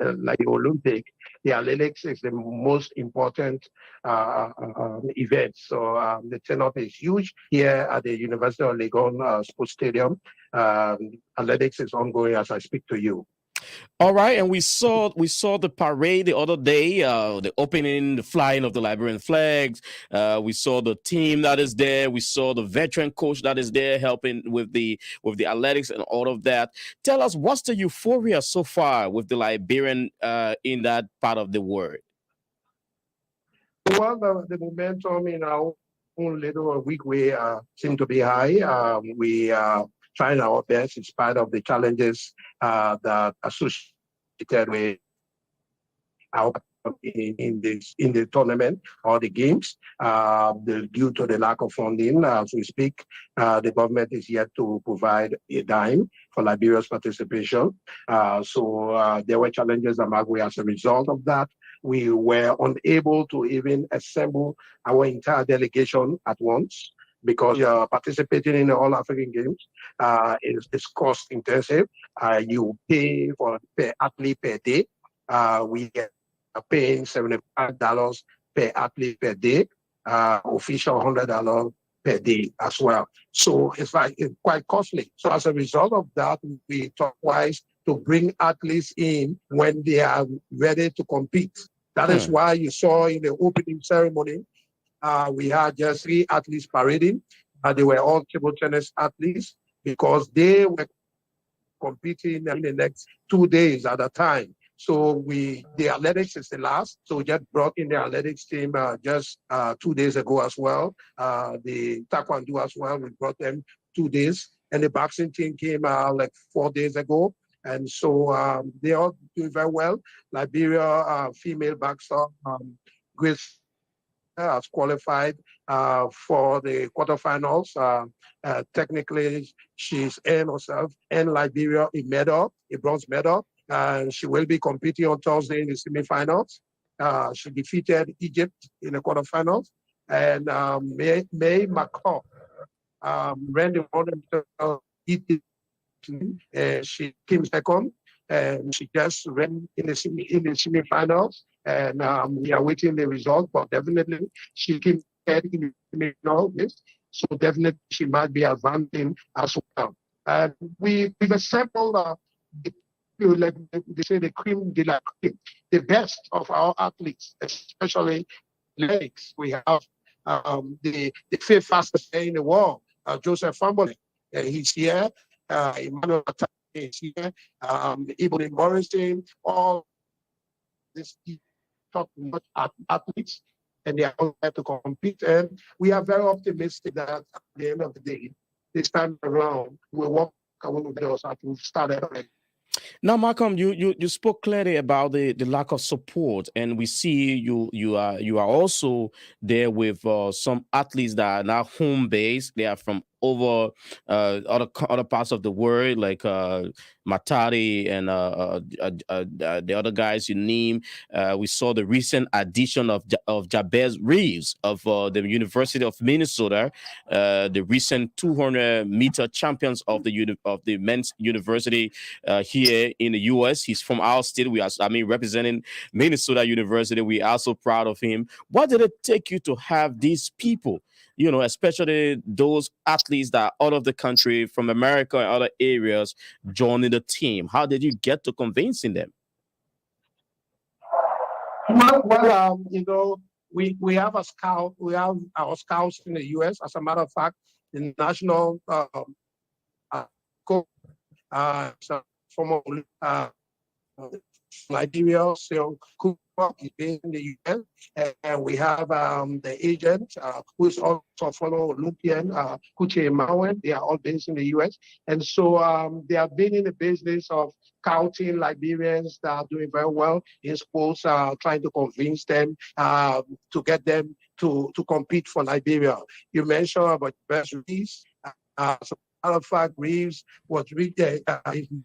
like the Olympic, the athletics is the most important event. So the turnout is huge here at the University of Legon Sports Stadium. Athletics is ongoing as I speak to you. All right, and we saw the parade the other day, the opening, the flying of the Liberian flags. We saw the team that is there. We saw the veteran coach that is there helping with the athletics and all of that. Tell us, what's the euphoria so far with the Liberian in that part of the world? Well, the momentum in our own little week way seem to be high. We trying our best in spite of the challenges that associated with our in the tournament or the games due to the lack of funding. As we speak, the government is yet to provide a dime for Liberia's participation. So there were challenges among we as a result of that. We were unable to even assemble our entire delegation at once because participating in the All African Games is cost intensive. You pay for per athlete per day. We get paying $75 per athlete per day, official $100 per day as well. So it's quite costly. So as a result of that, we thought wise to bring athletes in when they are ready to compete. That is why you saw in the opening ceremony, we had just 3 athletes parading. They were all table tennis athletes because they were competing in the next 2 days at a time. So the athletics is the last. So we just brought in the athletics team just 2 days ago as well. The taekwondo as well, we brought them 2 days. And the boxing team came like 4 days ago. And so they all doing very well. Liberia female boxer, Grace has qualified for the quarterfinals. Technically, she's earned herself and Liberia a medal, a bronze medal. And she will be competing on Thursday in the semifinals. She defeated Egypt in the quarterfinals. And Mach ran the 100 she came second, and she just ran in the semifinals. And we are waiting the result, but definitely she came third in the semifinals. So definitely she might be advancing as well. And we've assembled like they say, the cream de la cream, the best of our athletes, especially legs. We have the fifth fastest player in the world, Joseph Fambole. He's here. Emmanuel is here. Ibn Morrison, all these top-notch athletes, and they are all there to compete. And we are very optimistic that at the end of the day, this time around, we'll walk away with those as we started already. Now, Malcolm, you spoke clearly about the lack of support, and we see you are also there with some athletes that are now home based. They are from over other parts of the world, like Matari and the other guys you name. We saw the recent addition of Jabez Reeves of the University of Minnesota, the recent 200-meter champions of the men's university here in the U.S. He's from our state. Representing Minnesota University. We are so proud of him. What did it take you to have these people? Especially those athletes that are out of the country, from America and other areas, joining the team. How did you get to convincing them? Well, we have a scout. We have our scouts in the U.S. As a matter of fact, the national coach, former Liberia, so is based in the US, and we have the agent who is also a fellow Olympian, Kuche Mawen. They are all based in the US, and so they have been in the business of scouting Liberians that are doing very well in sports, trying to convince them to get them to compete for Liberia. You mentioned about best Reeves. As a matter of fact, Reeves was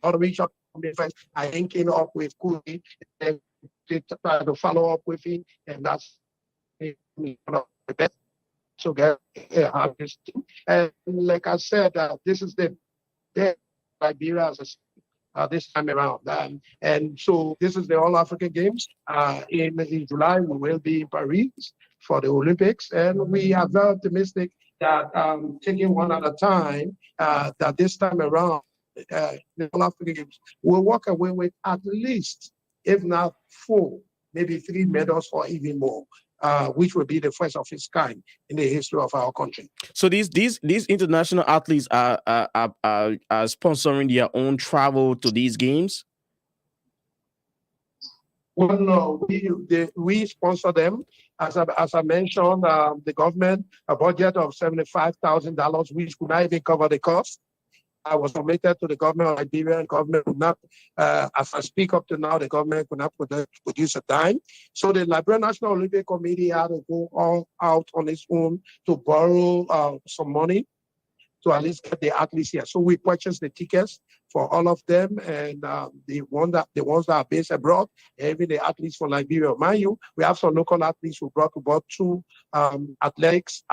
not reached out I linking up with Kuli and try to follow up with him, and that's one of the best to get this team. And like I said, this is the Liberia as this time around. And so this is the All African Games. In July, we will be in Paris for the Olympics, and we are very optimistic that taking one at a time, that this time around, the All African Games will walk away with at least, if not 4, maybe 3 medals or even more, which will be the first of its kind in the history of our country. So these international athletes are sponsoring their own travel to these games? Well, no, we sponsor them. As I mentioned, the government, a budget of $75,000, which could not even cover the cost. was submitted to the government of Liberia, and government could not, as I speak up to now, the government could not produce a dime. So the Liberian National Olympic Committee had to go all out on its own to borrow some money to at least get the athletes here. So we purchased the tickets for all of them, and the ones that are based abroad, even the athletes from Liberia. Mind you, we have some local athletes who brought about two athletes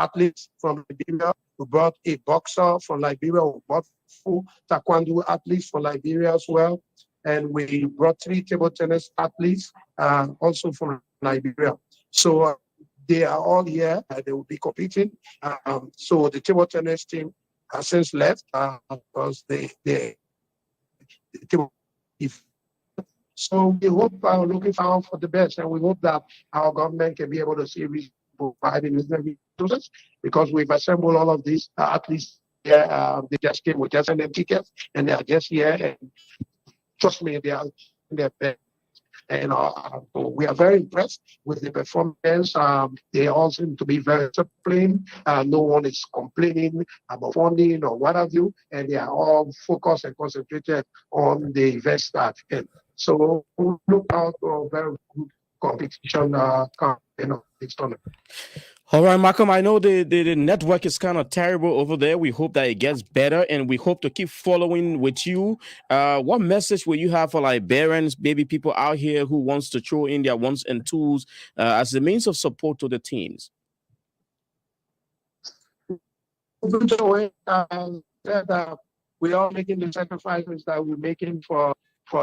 from Liberia. We brought a boxer from Liberia. We brought 4 taekwondo athletes from Liberia as well, and we brought 3 table tennis athletes also from Liberia. So they are all here. They will be competing. So the table tennis team has since left because they if so we hope looking forward for the best, and we hope that our government can be able to see providing resources, because we've assembled all of these athletes here. They just came, we just sent them tickets, and they are just here, and trust me, they are in their best. And we are very impressed with the performance. They all seem to be very disciplined. No one is complaining about funding or what have you, and they are all focused and concentrated on the event start. And so we look out for very good competition this tournament. All right, Malcolm, I know the network is kind of terrible over there. We hope that it gets better, and we hope to keep following with you. What message will you have for Liberians, maybe people out here who wants to throw in their wants and tools as a means of support to the teams? We are making the sacrifices that we're making for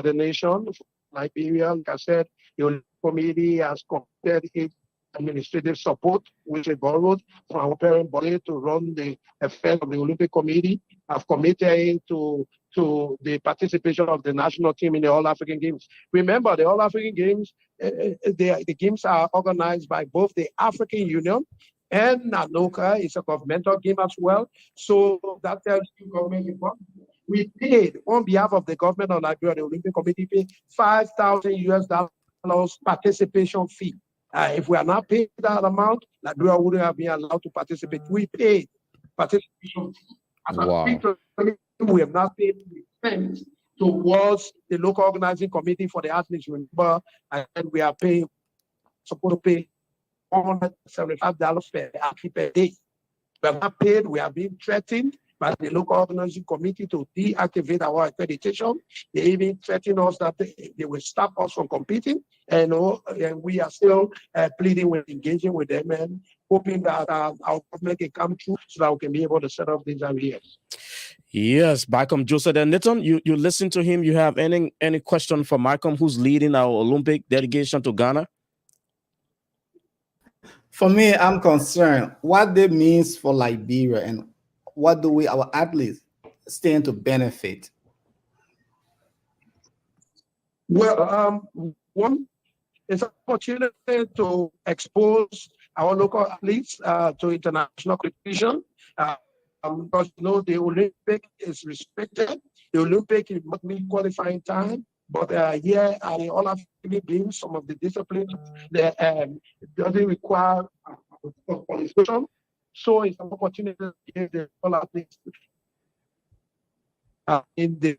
the nation, for Liberia. Like I said, the Olympic Committee has completed its administrative support, which we borrowed from our parent body to run the affairs of the Olympic Committee. I've committed to the participation of the national team in the All African Games. Remember, the All African Games, the games are organized by both the African Union and NANOCA. It's a governmental game as well. So that tells you government important. We paid on behalf of the government of Liberia, the Olympic Committee paid $5,000 participation fee. If we are not paid that amount, Liberia wouldn't have been allowed to participate. We paid participation fee. As we have not paid cents towards the local organizing committee for the athletes. Remember, and we are supposed to pay $175 per athlete per day. We have not paid. We are being threatened by the local organizing committee to deactivate our accreditation. They even threaten us that they will stop us from competing. And we are still pleading with, engaging with them, and hoping that our government can come through so that we can be able to set up these areas. Yes, Malcolm Joseph and Nathan, you listen to him. You have any question for Malcolm, who's leading our Olympic delegation to Ghana? For me, I'm concerned what that means for Liberia, and what do our athletes stand to benefit? Well, one is an opportunity to expose our local athletes to international competition. Because the Olympic is restricted. The Olympic is not meet qualifying time. But here at the All African Games, some of the disciplines that doesn't require qualification. So it's an opportunity to give the All Athletes in the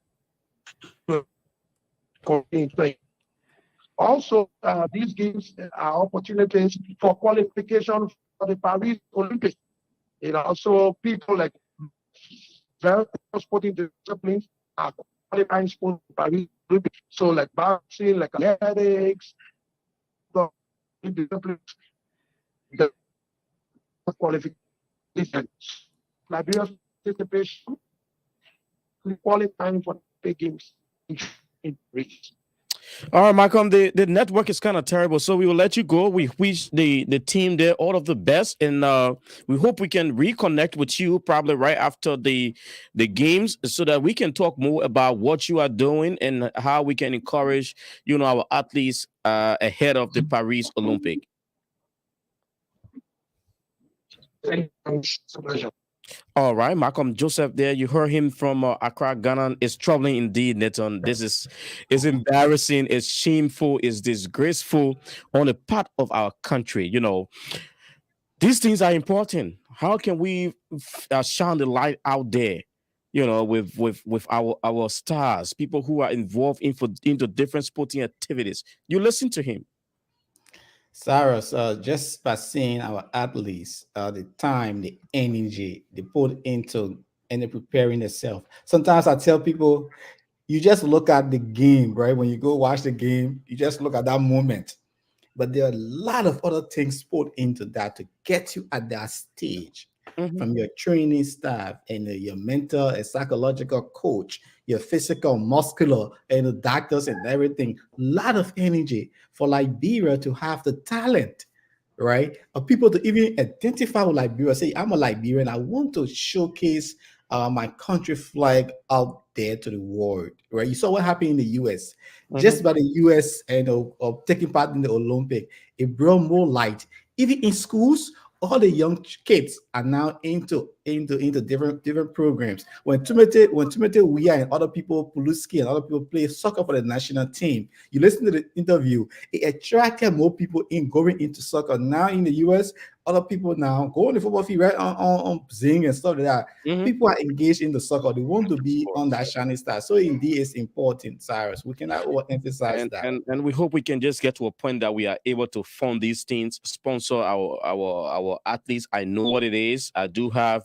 also, these games are opportunities for qualification for the Paris Olympics. So people like very sporting disciplines are qualifying sports for Paris Olympics. So like boxing, like athletics, disciplines, the qualification, Liberia's participation, qualifying for the games in Paris. All right, Malcolm, the network is kind of terrible, so we will let you go. We wish the team there all of the best, and we hope we can reconnect with you probably right after the games, so that we can talk more about what you are doing and how we can encourage our athletes ahead of the Paris Olympic. Thank you. It's a pleasure. All right, Malcolm Joseph there. You heard him from Accra, Ghana. It's troubling indeed, Nathan. This is embarrassing, it's shameful, it's disgraceful on the part of our country. These things are important. How can we shine the light out there with our stars, people who are involved into different sporting activities. You listen to him. Cyrus, just by seeing our athletes, the time, the energy they put into and they preparing themselves. Sometimes I tell people, you just look at the game, right? When you go watch the game, you just look at that moment. But there are a lot of other things put into that to get you at that stage, Mhm. from your training staff and your mental and psychological coach, your physical, muscular, and the doctors and everything. A lot of energy for Liberia to have the talent, right? Of people to even identify with Liberia, say, I'm a Liberian, I want to showcase my country flag out there to the world, right? You saw what happened in the US. Mhm. Just by the US and of taking part in the Olympic, it brought more light. Even in schools, all the young kids are now into different programs. When Timothy Weah and other people, Puluski and other people play soccer for the national team, you listen to the interview, it attracted more people in going into soccer. Now in the US, other people now go on the football field, right, on Zing and stuff like that. Mhm. People are engaged in the soccer. They want to be on Sports. that shining star. So indeed, it's important, Cyrus. We cannot overemphasize and that. and and we hope we can just get to a point that we are able to fund these things, sponsor our athletes. I know what it is. I do have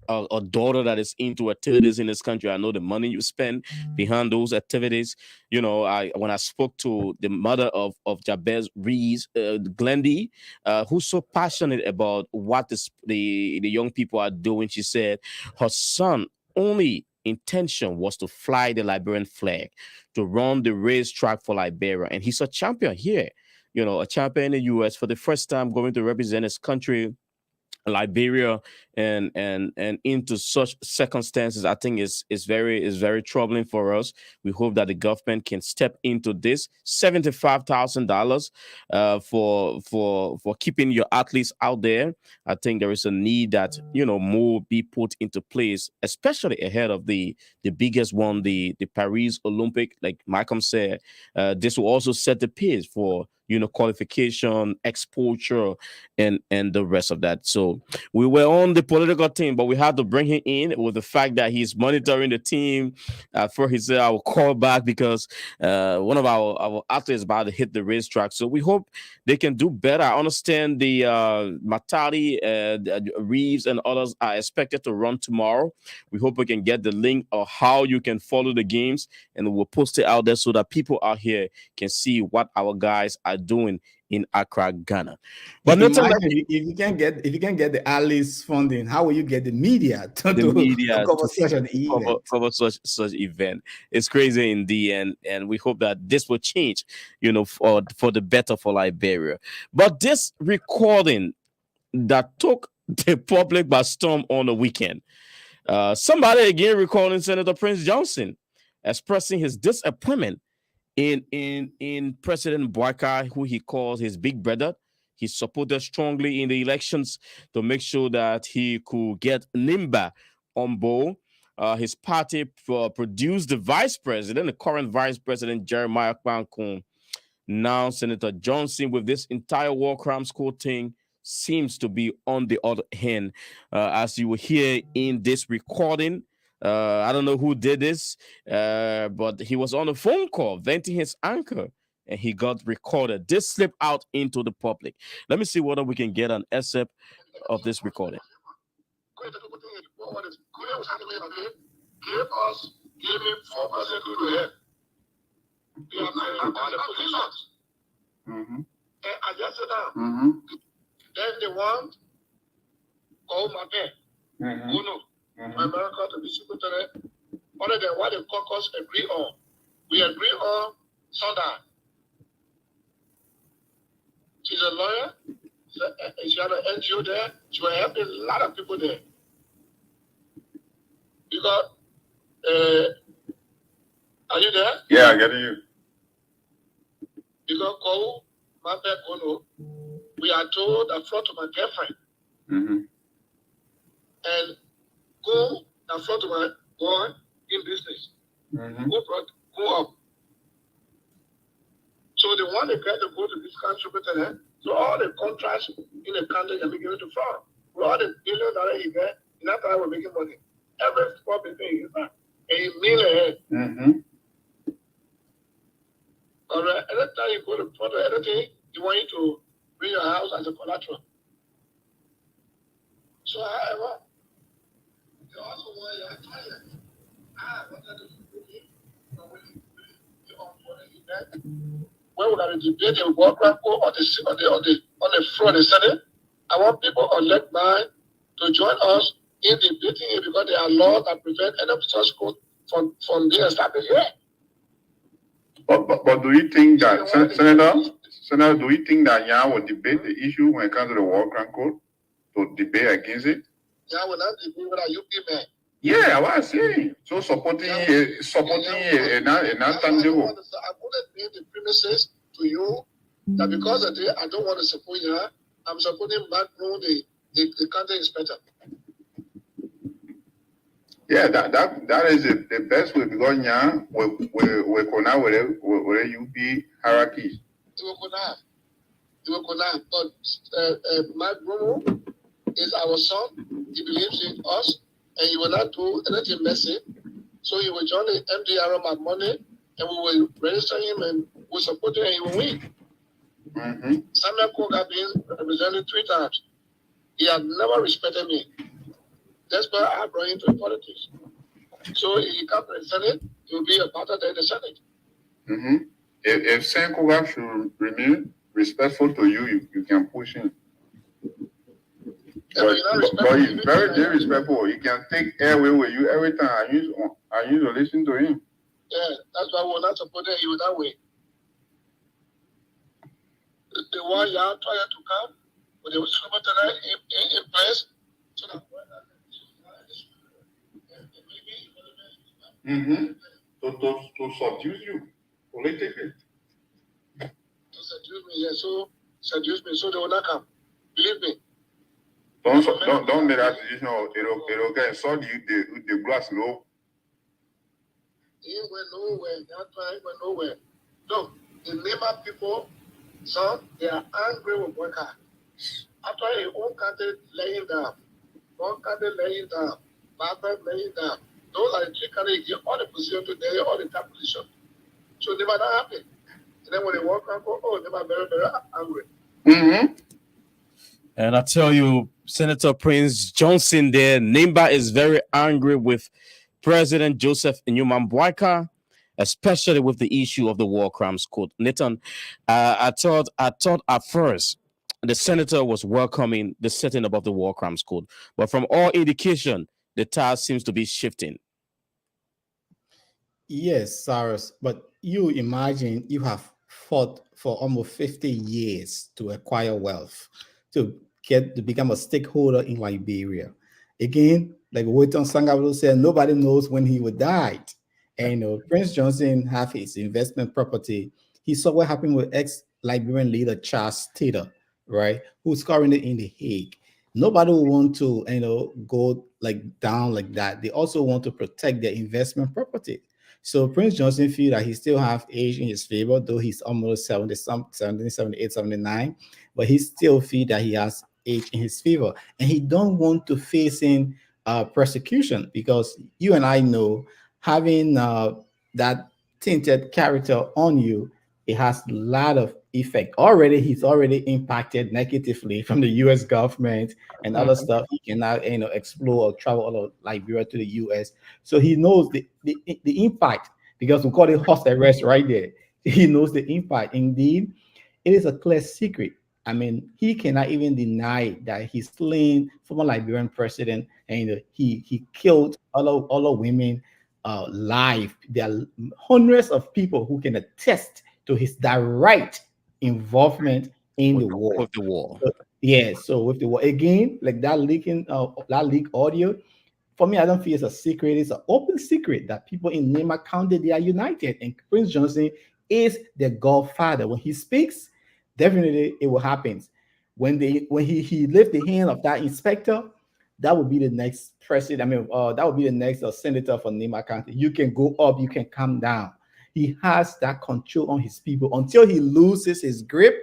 a daughter that is into activities in this country. I know the money you spend behind those activities. I when I spoke to the mother of Jabez Rees, Glendy, who's so passionate about what the young people are doing, she said her son only intention was to fly the Liberian flag, to run the racetrack for Liberia. And he's a champion here, a champion in the US for the first time going to represent his country, Liberia, and into such circumstances. I think is very troubling for us. We hope that the government can step into this $75,000 for keeping your athletes out there. I think there is a need that more be put into place, especially ahead of the biggest one, the Paris Olympic. Like Malcolm said, this will also set the pace for qualification, exposure, and the rest of that. So we were on the political team, but we had to bring him in with the fact that he's monitoring the team. First, he said, "I will call back because one of our athletes is about to hit the racetrack." So we hope they can do better. I understand the Matari, Reeves, and others are expected to run tomorrow. We hope we can get the link of how you can follow the games, and we'll post it out there so that people out here can see what our guys are doing in Accra, Ghana. But Imagine nothing. if you can get the Alice funding, how will you get the media The to media cover to such an cover, event? cover such event. It's crazy in the end, and we hope that this will change, for the better for Liberia. But this recording that took the public by storm on the weekend, somebody again recalling Senator Prince Johnson expressing his disappointment in President Boakai, who he calls his big brother. He supported strongly in the elections to make sure that he could get Nimba on board. His party produced the vice president, the current vice president, Jeremiah Kwankun. Now, Senator Johnson, with this entire war crimes court thing, seems to be on the other hand. As you will hear in this recording, I don't know who did this, but he was on a phone call venting his anger, and he got recorded. This slipped out into the public. Let me see whether we can get an excerpt of this recording. Give me 4% to the head. They are not all the positions. And I just said that. Then they want Mach, for America to be secretary. Other than what the caucus agree on. We agree on Sunday. She's a lawyer. She had an NGO there. She will help a lot of people there. Because, are you there? Yeah, I get you. Because Kou, Mape Kono, we are told I front to my girlfriend. And go the front to my boy in business. Go up. So they want the guy to go to this country, so all the contracts in the country can be given to fraud. With all the $1 billion he get, in that time we're making money. every sport between and you mean it. All right, anytime you go to photo anything, you want you to bring your house as a collateral. So, however, you also want your client. What are the when we're going to debate the work on the floor of the Senate, I want people on left mind to join us in debating it because there are laws that prevent any such code from being established here. But do you think that, Senator, do you think that Yan will debate the issue when it comes to the war crime code, to debate against it? Yan will not debate with a UP man. Yeah, I was saying. So supporting a non-tangible. I wouldn't make the premises to you that because of I don't want to support Yan, I'm supporting Mach, the county inspector. Yeah, that is the best way because Yan we connect with UP hierarchies. It will connect. But Mach is our son. He believes in us, and he will not do anything messy. So he will join the MDR of money, and we will register him, and we'll support him, and he will win. Samuel Cook has been represented 3 times. He has never respected me. That's why I brought him to politics. So he can't present it, he will be a part of the Senate. If Senkoga should remain respectful to you, you can push him. But he's very disrespectful. He can take airway with you every time. I use to listen to him. Yeah, that's why we're not supporting you that way. The one y'all trying to come with the secretary in place. So that to subdue you politically. To seduce me, yeah. So seduce me, so they will not come. Believe me. Don't make that decision. It'll get insult you. The glass low. He went nowhere. That time went nowhere. Look, the Nema people, son, they are angry with Boyka. After his own country laying down, Baba laying down. Those are the 3 countries give all the position to them, all the top position. So never that happened. And then when they walk around, they were very, very angry. And I tell you, Senator Prince Johnson there, Nimba is very angry with President Joseph Newman Boyka, especially with the issue of the War Crimes Code. Nathan, I thought at first the senator was welcoming the setting up of the War Crimes Code, but from all indication, the tide seems to be shifting. Yes, Cyrus, but you imagine you have fought for almost 50 years to acquire wealth, to become a stakeholder in Liberia. Again, like Waiton Sangablo said, nobody knows when he would die. And Prince Johnson have his investment property. He saw what happened with ex-Liberian leader Charles Taylor, right, who's currently in The Hague. Nobody will want to, go down like that. They also want to protect their investment property. So Prince Johnson feels that he still have age in his favor, though he's almost 70, 78, 79, but he still feels that he has age in his favor. And he don't want to face in persecution, because you and I know having that tainted character on you, it has a lot of effect. He's already impacted negatively from the US government and other stuff. He cannot explore or travel all of Liberia to the US. So he knows the impact, because we call it house arrest right there. He knows the impact. Indeed, it is a clear secret. I mean, he cannot even deny that he slain former Liberian president, and he killed all women live. There are hundreds of people who can attest to his direct involvement in the war. With the war. So with the war, again, like that leak audio, for me, I don't feel it's a secret. It's an open secret that people in Nema County, they are united, and Prince Johnson is the godfather. When he speaks, definitely it will happen. When he lift the hand of that inspector, that would be the next president. That would be the next senator for Nema County. You can go up, you can come down. He has that control on his people until he loses his grip.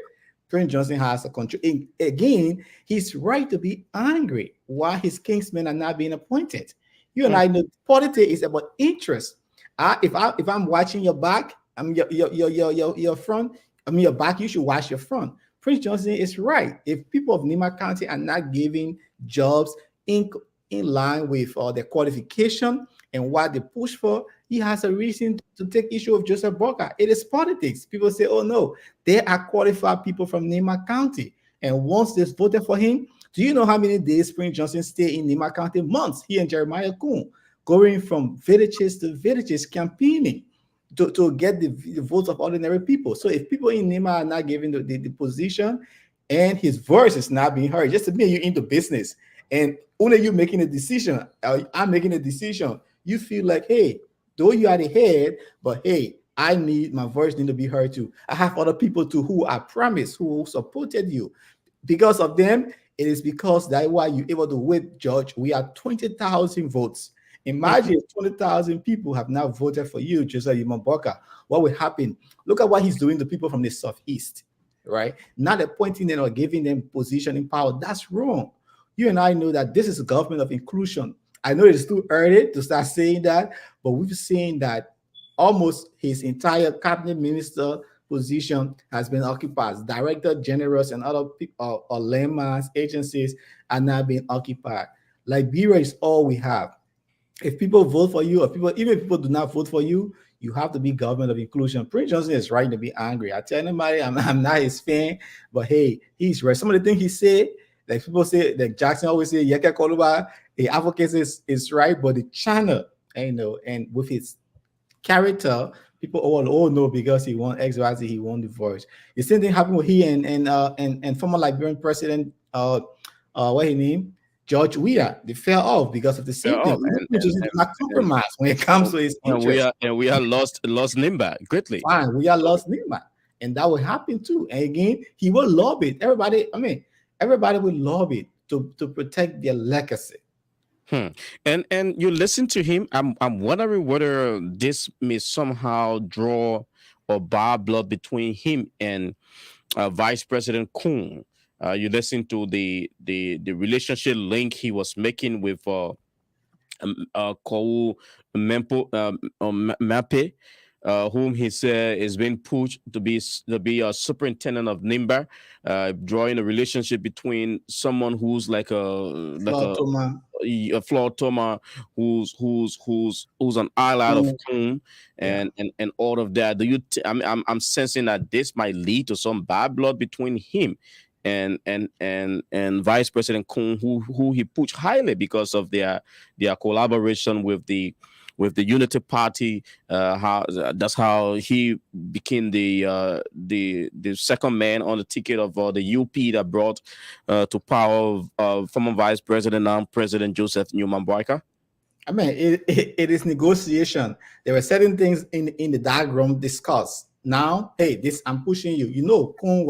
Prince Johnson has a control. And again, he's right to be angry why his kingsmen are not being appointed. You and I know politics is about interest. If I'm watching your back, I'm your front. I mean your back. You should watch your front. Prince Johnson is right. If people of Nima County are not giving jobs in line with their qualification and what they push for, he has a reason to take issue of Joseph Boca. It is politics. People say, "Oh no, there are qualified people from Nima County," and once they voted for him, do you know how many days Prince Johnson stayed in Nima County? Months. He and Jeremiah Kuhn going from villages to villages campaigning to get the votes of ordinary people. So if people in Nima are not giving the position and his voice is not being heard, just to me, you into business and only you making a decision, I'm making a decision, you feel like, hey, though you are the head, but hey, I need my voice need to be heard too. I have other people too who I promise who supported you. Because of them, it is because that's why you're able to win, George. We are 20,000 votes. Imagine 20,000 people have now voted for you, Joseph Boca. What will happen? Look at what he's doing to people from the Southeast, right? Not appointing them or giving them position in power. That's wrong. You and I know that this is a government of inclusion. I know it's too early to start saying that, but we've seen that almost his entire cabinet minister position has been occupied. Director generals and other people or landmass agencies are now being occupied. Liberia is all we have. If people vote for you, or people, even if people do not vote for you, you have to be government of inclusion. Prince Johnson is right to be angry. I tell anybody I'm not his fan, but hey, he's right. Some of the things he said, like people say, like Jackson always say, Yeke Koluba, the advocate is right, but the channel, you know, and with his character, people oh no, because he won XYZ, he won the voice. The same thing happened with he and former Liberian president what he named George Weah. They fell off because of the same thing. We just do not compromise when it comes to his interest. We are lost Nimba greatly. Fine, we are lost Nimba, and that will happen too. And again, he will lobby it. Everybody will lobby to protect their legacy. And you listen to him. I'm wondering whether this may somehow draw or bar blood between him and Vice President Kuhn. You listen to the relationship link he was making with Kou Mape, whom he said is being pushed to be a superintendent of Nimba, drawing a relationship between someone who's like a Floor Toma who's an ally of Kuhn and all of that. Do you? I'm sensing that this might lead to some bad blood between him and Vice President Kuhn, who he pushed highly because of their collaboration with the Unity Party. That's how he became the second man on the ticket of the UP that brought to power former Vice President, now President Joseph Newman Boyka. I mean, it is negotiation. There were certain things in the diagram discussed. Now, hey, this I'm pushing you. You know, Kuhn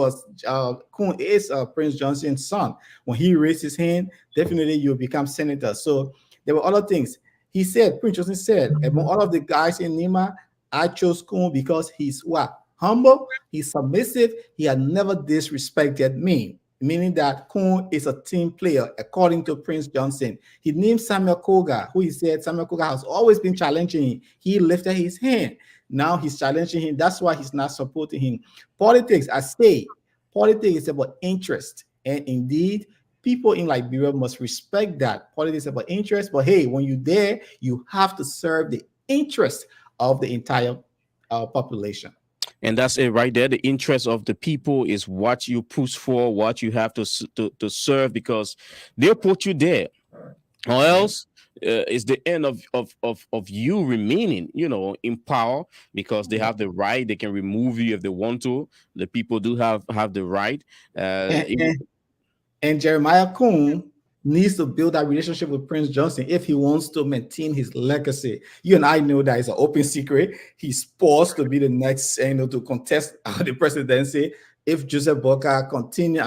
is Prince Johnson's son. When he raised his hand, definitely you'll become senator. So there were other things. He said, Prince Johnson said, among all of the guys in Nima, I chose Kuhn because he's what? Humble, he's submissive, he had never disrespected me. Meaning that Kuhn is a team player, according to Prince Johnson. He named Samuel Koga, who he said Samuel Koga has always been challenging him. He lifted his hand. Now he's challenging him. That's why he's not supporting him. Politics, I say, politics is about interest. And indeed, people in Liberia must respect that. Politics is about interest. But hey, when you're there, you have to serve the interest of the entire population. And that's it right there. The interest of the people is what you push for, what you have to serve, because they'll put you there. Or else it's the end of you remaining, in power, because they have the right. They can remove you if they want to. The people do have the right. And Jeremiah Kuhn needs to build that relationship with Prince Johnson if he wants to maintain his legacy. You and I know that it's an open secret. He's supposed to be the next, to contest the presidency if Joseph Boca continue.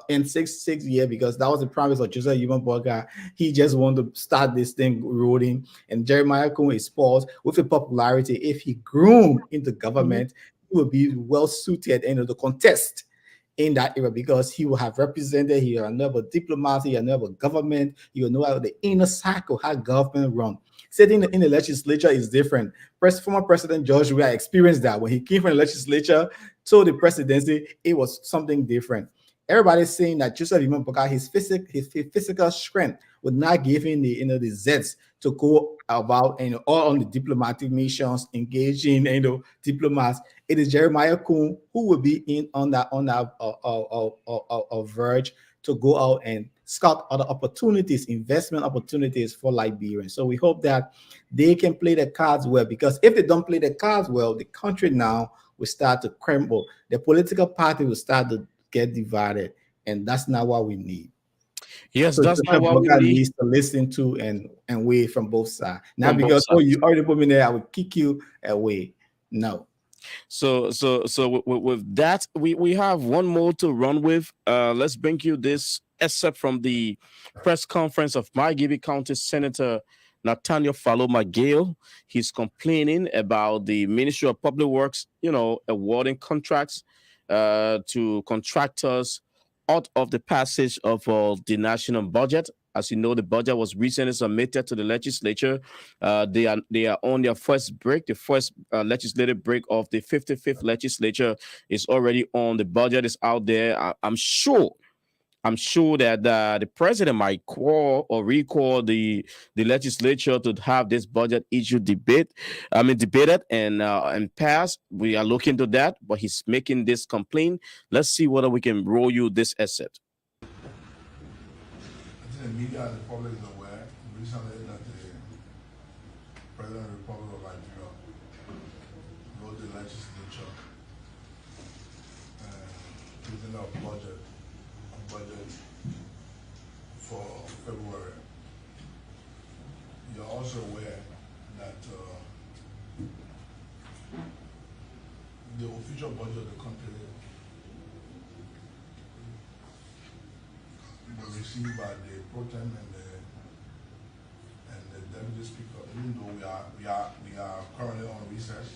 In six years, because that was the promise of Joseph Boca. He just wanted to start this thing rolling. And Jeremiah Kuhn is supposed with the popularity. If he grew into government, he will be well suited to contest in that era, because he will have represented, he will know about diplomacy, he will know about government, he will know how the inner cycle, how government run. sitting in the legislature is different. Former President George Weah experienced that when he came from the legislature to the presidency, it was something different. Everybody's saying that Joseph Imam Boka, his physical strength would not give him the the zets to go about and all on the diplomatic missions, engaging diplomats. It is Jeremiah Kuhn who will be in on that verge to go out and scout other opportunities, investment opportunities for Liberians. So we hope that they can play the cards well, because if they don't play the cards well, the country now will start to crumble. The political party will start to get divided, and that's not what we need. Yes, So that's not what we need. needs to listen to and wait from both sides. Not From both because sides. you already put me there, I will kick you away. No. So with that, we have one more to run with. Let's bring you this excerpt from the press conference of Margibi County Senator Nathaniel Fallow McGill. He's complaining about the Ministry of Public Works, awarding contracts to contractors out of the passage of the national budget. As you know, the budget was recently submitted to the legislature. They are on their first break. The first legislative break of the 55th legislature is already on. The budget is out there. I'm sure that the president might call or recall the legislature to have this budget issue debated and passed. We are looking to that, but he's making this complaint. Let's see whether we can roll you this asset. I think the media and the public is aware recently that the President of the Republic of Nigeria wrote the legislature using a budget for February. You're also aware that the official budget of the country was received by the pro tem and the deputy speaker, even though we are currently on recess.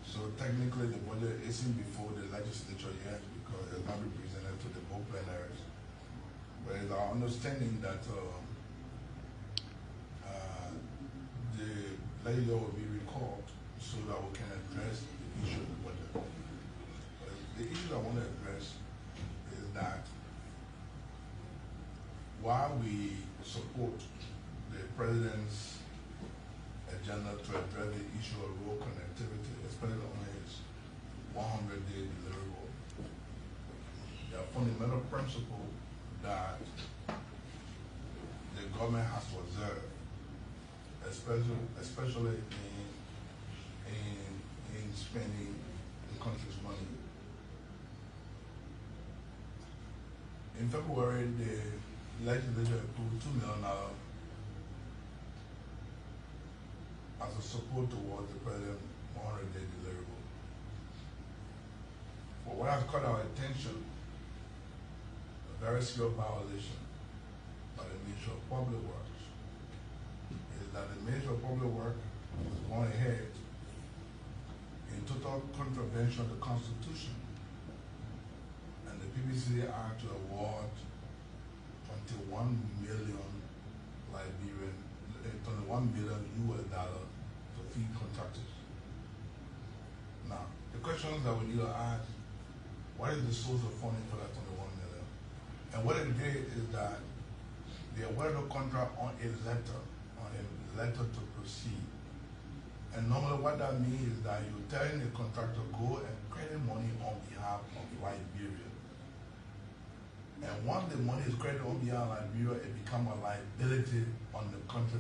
So technically the budget isn't before the legislature yet because it's not been presented to the both plenaries. But it's our understanding that the legislature will be recalled so that we can address the issue of the budget. But the issue I want to address is that while we support the president's agenda to address the issue of road connectivity, especially on his 100-day deliverable, there are fundamental principles that the government has to observe, especially in spending the country's money. In February, the legislature approved $2 million as a support towards the president's 100-day deliverable. But what has caught our attention, a very serious violation by the Ministry of Public Works, is that the Ministry of Public Works is going ahead in total contravention of the Constitution and the PBC Act to award 21 million US dollars to feed contractors. Now, the questions that we need to ask, what is the source of funding for that 21 million? And what it did is that they awarded a contract on a letter to proceed. And normally what that means is that you're telling the contractor go and credit money on behalf of Liberia. And once the money is credited on behalf of Liberia, it becomes a liability on the country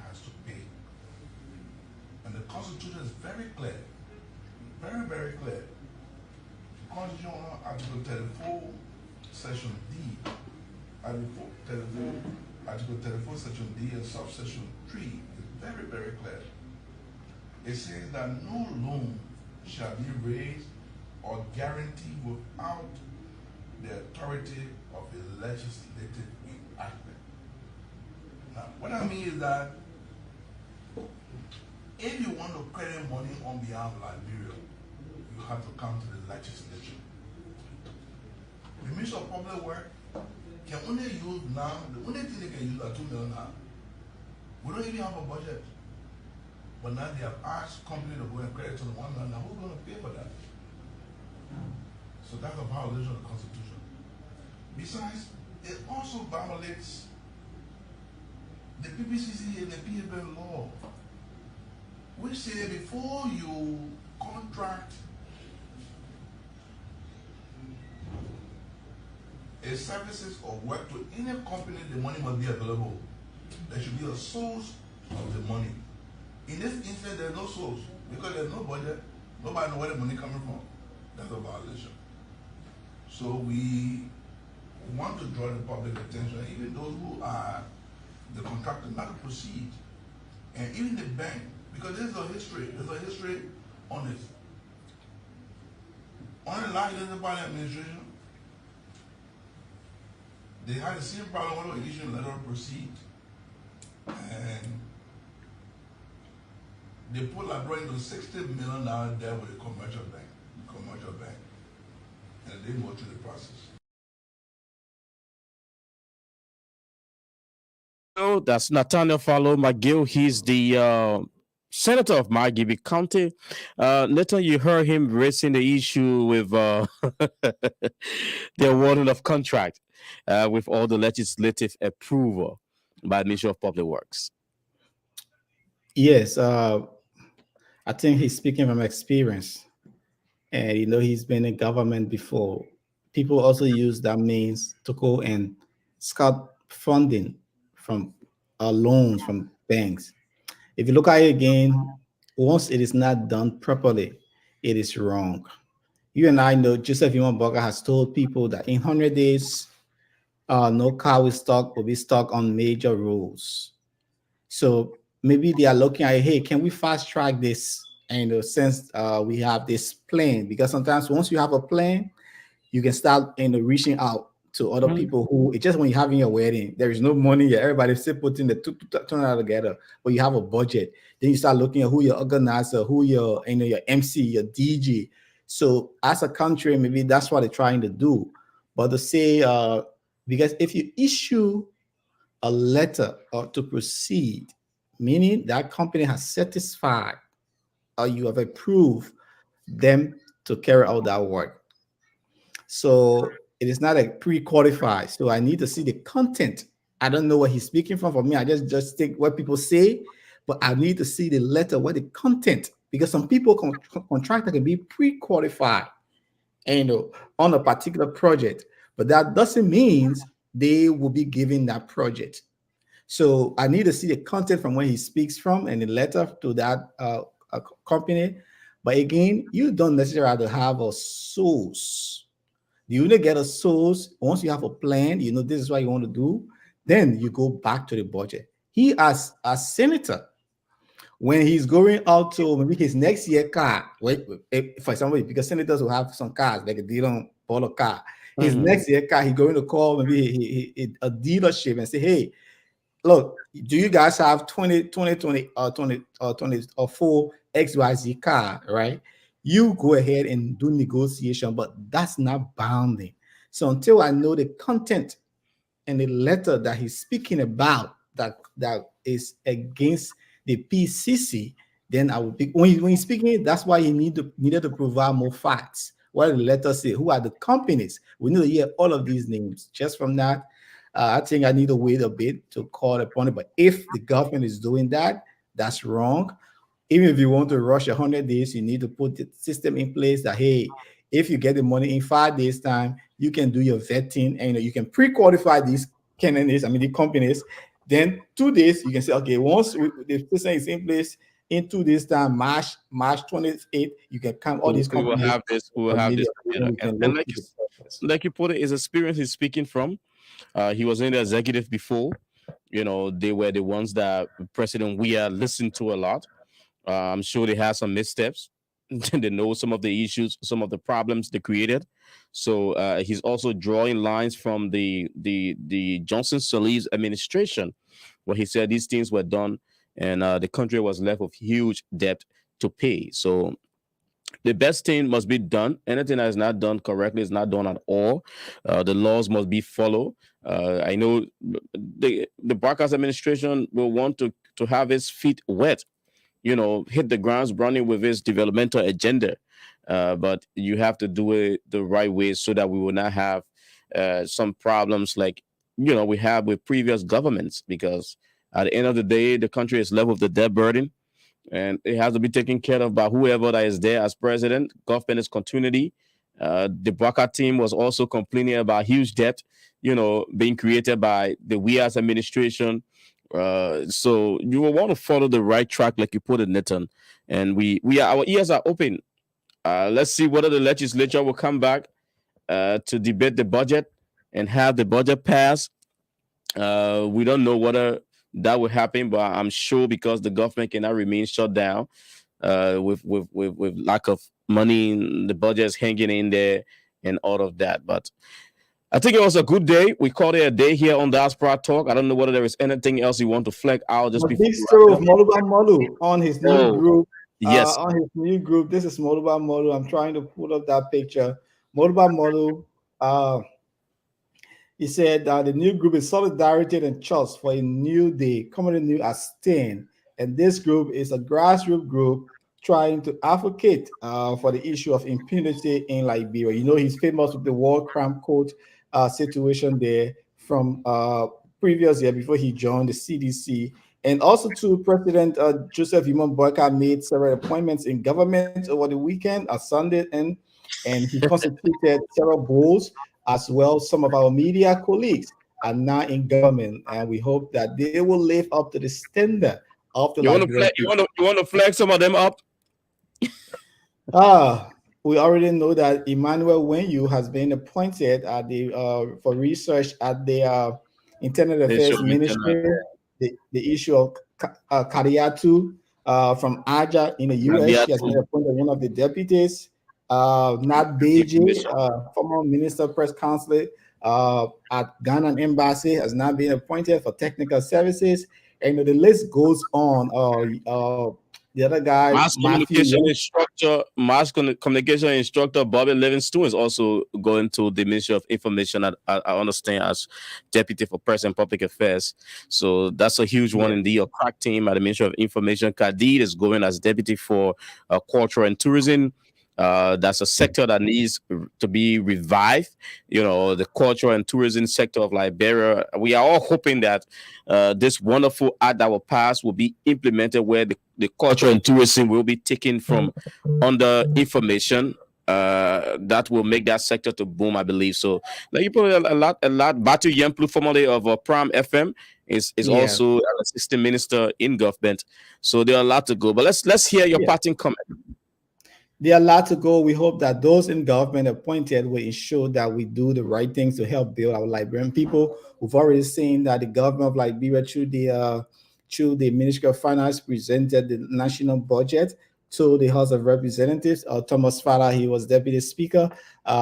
has to pay. And the Constitution is very clear, very, very clear. The Constitution, Article 34, Section D, Article 34, Section D, and subsection 3 is very, very clear. It says that no loan shall be raised or guaranteed without the authority of a legislative enactment. Now, what I mean is that if you want to credit money on behalf of Liberia, you have to come to the legislature. The Ministry of Public Works can only use now, the only thing they can use are $2 million We don't even have a budget. But now they have asked company to go and credit to the 1 million. Now who's going to pay for that? So that's a violation of the Constitution. Besides, it also violates the PPCC and the PFL law, which say before you contract a services or work to any company, the money must be available. There should be a source of the money. In this instance, there's no source because there's no budget. Nobody knows where the money coming from. That's a violation. So we want to draw the public attention, even those who are the contractor, not to proceed, and even the bank, because there's a history. There's a history on it. On the last municipal administration, they had the same problem when they issued a letter of proceed, and they put like into $60 million there with a commercial bank, and they didn't go through the process. So that's Nathaniel Fallow McGill. He's the senator of Margibi County. Nathan, you heard him raising the issue with the awarding of contract with all the legislative approval by the Ministry of Public Works. Yes, I think he's speaking from experience. And he's been in government before. People also use that means to go and scout funding from loans from banks. If you look at it again, once it is not done properly, it is wrong. You and I know Joseph Imamboga has told people that in 100 days, no car will be stuck on major roads. So maybe they are looking at, hey, can we fast track this? And since we have this plan, because sometimes once you have a plan, you can start reaching out to other people who it's just when you're having your wedding, there is no money yet. Everybody's still putting the turn out together, but you have a budget. Then you start looking at who your organizer, who your your MC, your DJ. So as a country, maybe that's what they're trying to do. But to say because if you issue a letter to proceed, meaning that company has satisfied or you have approved them to carry out that work. So it is not a pre-qualified. So I need to see the content. I don't know what he's speaking from. For me, I just take what people say, but I need to see the letter, what the content, because some people contractor can be pre-qualified and on a particular project, but that doesn't mean they will be given that project. So I need to see the content from where he speaks from and the letter to that company. But again, you don't necessarily have to have a source. You only get a source once you have a plan. This is what you want to do. Then you go back to the budget. He, as a senator, when he's going out to maybe his next year car, for example, because senators will have some cars, like they don't buy a car. His next year car, he's going to call maybe a dealership and say, hey, look, do you guys have 2024 XYZ car, right? You go ahead and do negotiation, but that's not bounding. So until I know the content and the letter that he's speaking about that is against the PCC, then I will be when he's speaking. That's why he needed to provide more facts. What did the letter say? Who are the companies? We need to hear all of these names. Just from that, I think I need to wait a bit to call upon it. But if the government is doing that, that's wrong. Even if you want to rush 100 days, you need to put the system in place that, hey, if you get the money in 5 days' time, you can do your vetting and you can pre-qualify these candidates, the companies. Then 2 days, you can say, okay, once the system is in place, in 2 days' time, March 28th, you can come all these companies. We will have this. And like you put it, his experience he's speaking from. He was in the executive before. They were the ones that President Weah listened to a lot. I'm sure they had some missteps. They know some of the issues, some of the problems they created. So he's also drawing lines from the Johnson Sirleaf's administration, where he said these things were done and the country was left with huge debt to pay. So the best thing must be done. Anything that is not done correctly is not done at all. The laws must be followed. I know the broadcast administration will want to to have his feet wet, hit the grounds running with his developmental agenda. But you have to do it the right way so that we will not have some problems like we have with previous governments. Because at the end of the day, the country is left with the debt burden, and it has to be taken care of by whoever that is there as president. Government is continuity. The Baka team was also complaining about huge debt, being created by the WIAS administration. So you will want to follow the right track, like you put it, Nathan. And our ears are open. Let's see whether the legislature will come back to debate the budget and have the budget pass. We don't know whether that will happen, but I'm sure because the government cannot remain shut down with lack of money, the budget is hanging in there and all of that. But I think it was a good day. We called it a day here on Diaspora Talk. I don't know whether there is anything else you want to flag out just A before big we story wrap of up. Moluba Molu on his new Oh, group. yes. On his new group, this is Moluba Molu. I'm trying to pull up that picture. Moluba Molu. He said the new group is Solidarity and Trust for a New Day, commonly known as STAN. And this group is a grassroots group trying to advocate for the issue of impunity in Liberia. He's famous with the war crime court situation there from previous year before he joined the CDC. And also, too, President Joseph Imam Boyka made several appointments in government over the weekend, on Sunday, and he constituted several bulls as well. Some of our media colleagues are now in government, and we hope that they will live up to the standard of the You want to Liberian flag? people. You want to flag some of them up? We already know that Emmanuel Wenyu has been appointed at the for research at the Internet They should Affairs be Ministry. The issue of Kariatu from Aja in the U.S. She has been appointed one of the deputies. Nat Beji, former Minister Press Counselor at Ghana Embassy, has now been appointed for technical services. And the list goes on. The other guy, Matthew Communication instructor Bobby Livingston is also going to the Ministry of Information. I understand as Deputy for Press and Public Affairs. So that's a huge one indeed. A crack team at the Ministry of Information. Kadid is going as Deputy for Culture and Tourism. That's a sector that needs to be revived. The culture and tourism sector of Liberia. We are all hoping that this wonderful act that will pass will be implemented, where the culture and tourism will be taken from under information. That will make that sector to boom, I believe. So, like you put a lot. Batu Yemplu, formerly of Prime FM, is also an assistant minister in government. So there are a lot to go. But let's hear your parting comment. There are a lot to go. We hope that those in government appointed will ensure that we do the right things to help build our Liberian people. We've already seen that the government of Liberia, through the Ministry of Finance, presented the national budget to the House of Representatives. Thomas Farah, he was Deputy Speaker.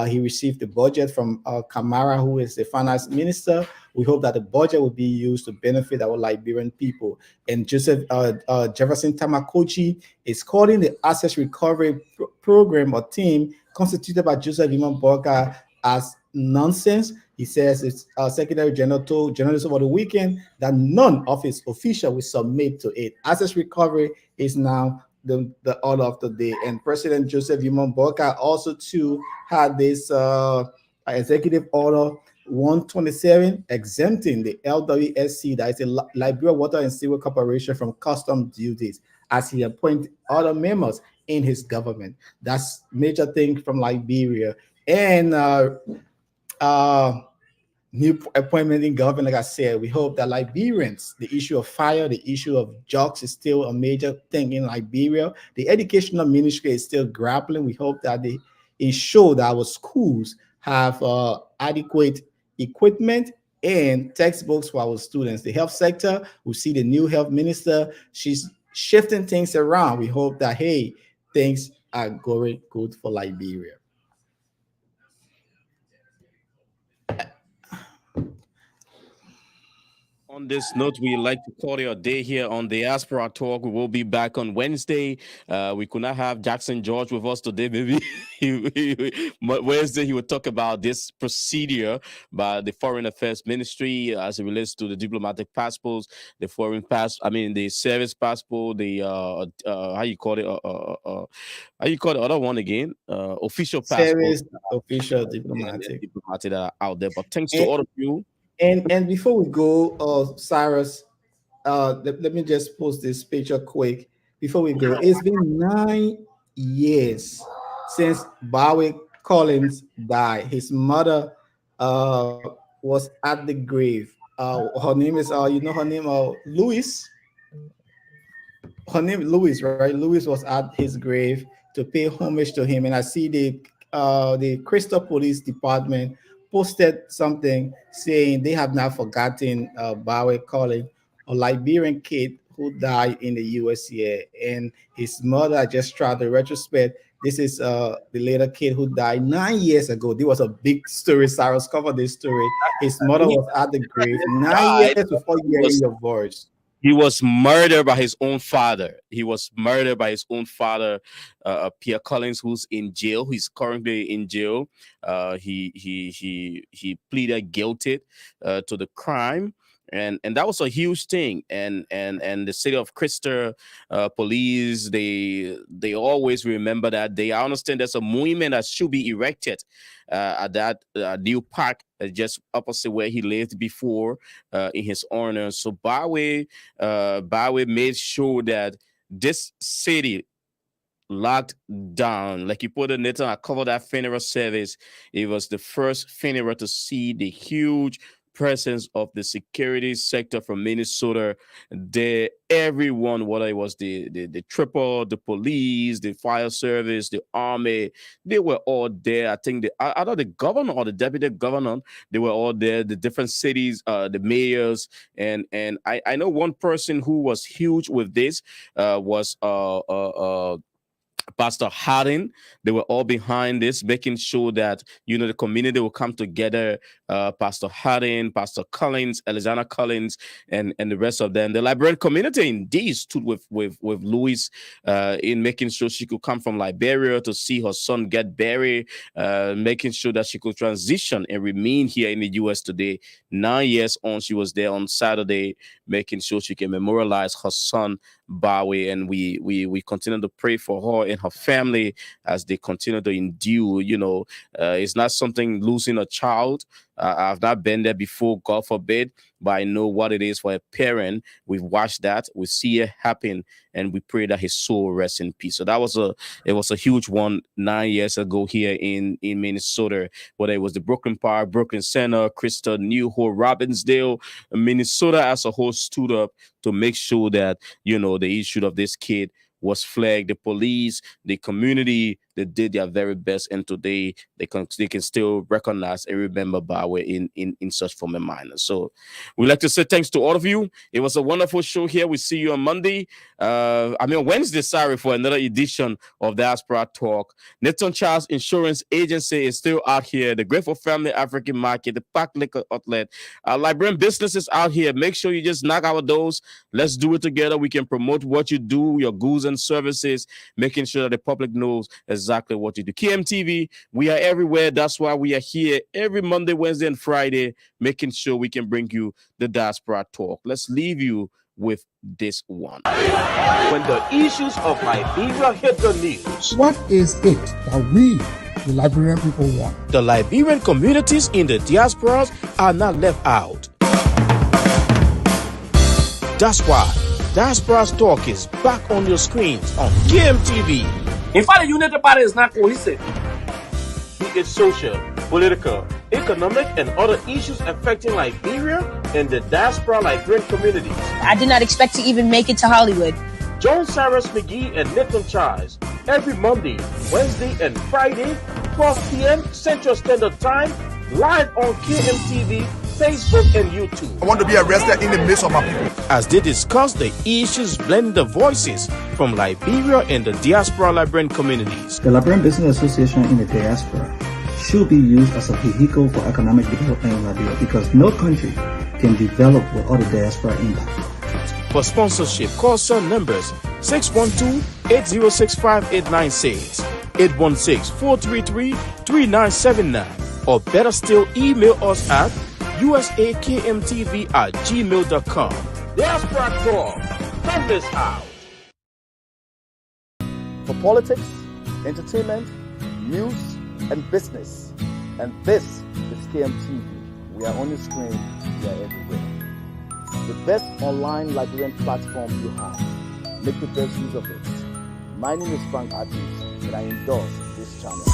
He received the budget from Kamara, who is the Finance Minister. We hope that the budget will be used to benefit our Liberian people. And Joseph Jefferson Tamakochi is calling the Access Recovery Program or team constituted by Joseph Imam Boyka as nonsense. He says its Secretary General told journalists over the weekend that none of his officials will submit to it. Access Recovery is now the order of the day. And President Joseph Imam Boyka also too had this executive order 127 exempting the LWSC, that is the Liberia Water and Sewer Corporation, from custom duties as he appointed other members in his government. That's major thing from Liberia. And new appointment in government. Like I said, we hope that Liberians, the issue of fire, the issue of drugs is still a major thing in Liberia. The educational ministry is still grappling. We hope that they ensure that our schools have adequate equipment and textbooks for our students. The health sector, we see the new health minister, she's shifting things around. We hope that, hey, things are going good for Liberia. On this note, we like to call it a day here on Diaspora Talk. We will be back on Wednesday. We could not have Jackson George with us today. Maybe Wednesday he will talk about this procedure by the Foreign Affairs Ministry as it relates to the diplomatic passports, the the service passport, the how you call it? How you call the other one again? Official passport, Service, official, diplomatic. diplomatic that are out there. But thanks to all of you. And before we go, Cyrus, let me just post this picture quick before we go. It's been 9 years since Bowie Collins died. His mother was at the grave. Her name is you know her name, Louis. Her name is Louis, right? Louis was at his grave to pay homage to him, and I see the Crystal Police Department posted something saying they have not forgotten Bowie Collins, a Liberian kid who died in the US here, and his mother just tried to retrospect. This is the little kid who died 9 years ago. There was a big story. Cyrus covered this story. His mother was at the grave 9 years before hearing your voice. He was murdered by his own father. He was murdered by his own father, Pierre Collins, who's in jail. He's currently in jail. He pleaded guilty to the crime. And that was a huge thing. And the city of Crystal police, they always remember that day. I understand there's a monument that should be erected at that new park just opposite where he lived before in his honor. So Bowie made sure that this city locked down. Like you put it, Nathan, I covered that funeral service. It was the first funeral to see the huge presence of the security sector from Minnesota. There, everyone, whether it was the triple, the police, the fire service, the army, they were all there. I think either the governor or the deputy governor, they were all there. The different cities, the mayors, and I know one person who was huge with this was Pastor Hardin. They were all behind this, making sure that, the community will come together. Pastor Hardin, Pastor Collins, Alexander Collins, and the rest of them. The Liberian community indeed stood with Louis in making sure she could come from Liberia to see her son get buried, making sure that she could transition and remain here in the U.S. today. 9 years on, she was there on Saturday, making sure she can memorialize her son Bowie, and we continue to pray for her and her family as they continue to endure. It's not something losing a child. I've not been there before, God forbid, but I know what it is for a parent. We've watched that, we see it happen, and we pray that his soul rests in peace. So it was a huge one 9 years ago here in Minnesota, whether it was the Brooklyn Park, Brooklyn Center, Crystal, New Hope, Robbinsdale, Minnesota as a whole stood up to make sure that, the issue of this kid was flagged. The police, the community, they did their very best, and today they can still recognize and remember Bowie in such form and manner. So we'd like to say thanks to all of you. It was a wonderful show here. We see you on Monday. Wednesday, for another edition of Diaspora Talk. Nathan Charles Insurance Agency is still out here. The Grateful Family African Market, the Park Liquor Outlet, Liberian businesses out here. Make sure you just knock our doors. Let's do it together. We can promote what you do, your goods and services, making sure that the public knows exactly what you do. KMTV, we are everywhere. That's why we are here every Monday, Wednesday, and Friday, making sure we can bring you the Diaspora Talk. Let's leave you with this one. When the issues of Liberia hit the news, what is it that we, the Liberian people, want? The Liberian communities in the diasporas are not left out. That's why Diaspora Talk is back on your screens on KMTV. In fact, the United Party is not cohesive. Be it social, political, economic, and other issues affecting Liberia and the diaspora Liberian communities. I did not expect to even make it to Hollywood. Join Cyrus McGee and Nathan Charles every Monday, Wednesday, and Friday, 12 p.m. Central Standard Time, live on KMTV, Facebook, and YouTube. I want to be arrested in the midst of my people. As they discuss the issues, blending the voices from Liberia and the diaspora Liberian communities. The Liberian Business Association in the diaspora should be used as a vehicle for economic development in Liberia because no country can develop with all the diaspora impact. For sponsorship, call Sun numbers 612-806-5896, 816-433-3979, or better still, email us at usakmtv@gmail.com. Diaspora Talk. Don't miss out. For politics, entertainment, news, and business. And this is KMTV. We are on your screen, we are everywhere. The best online Liberian platform you have. Make the best use of it. My name is Frank Adams, and I endorse this channel.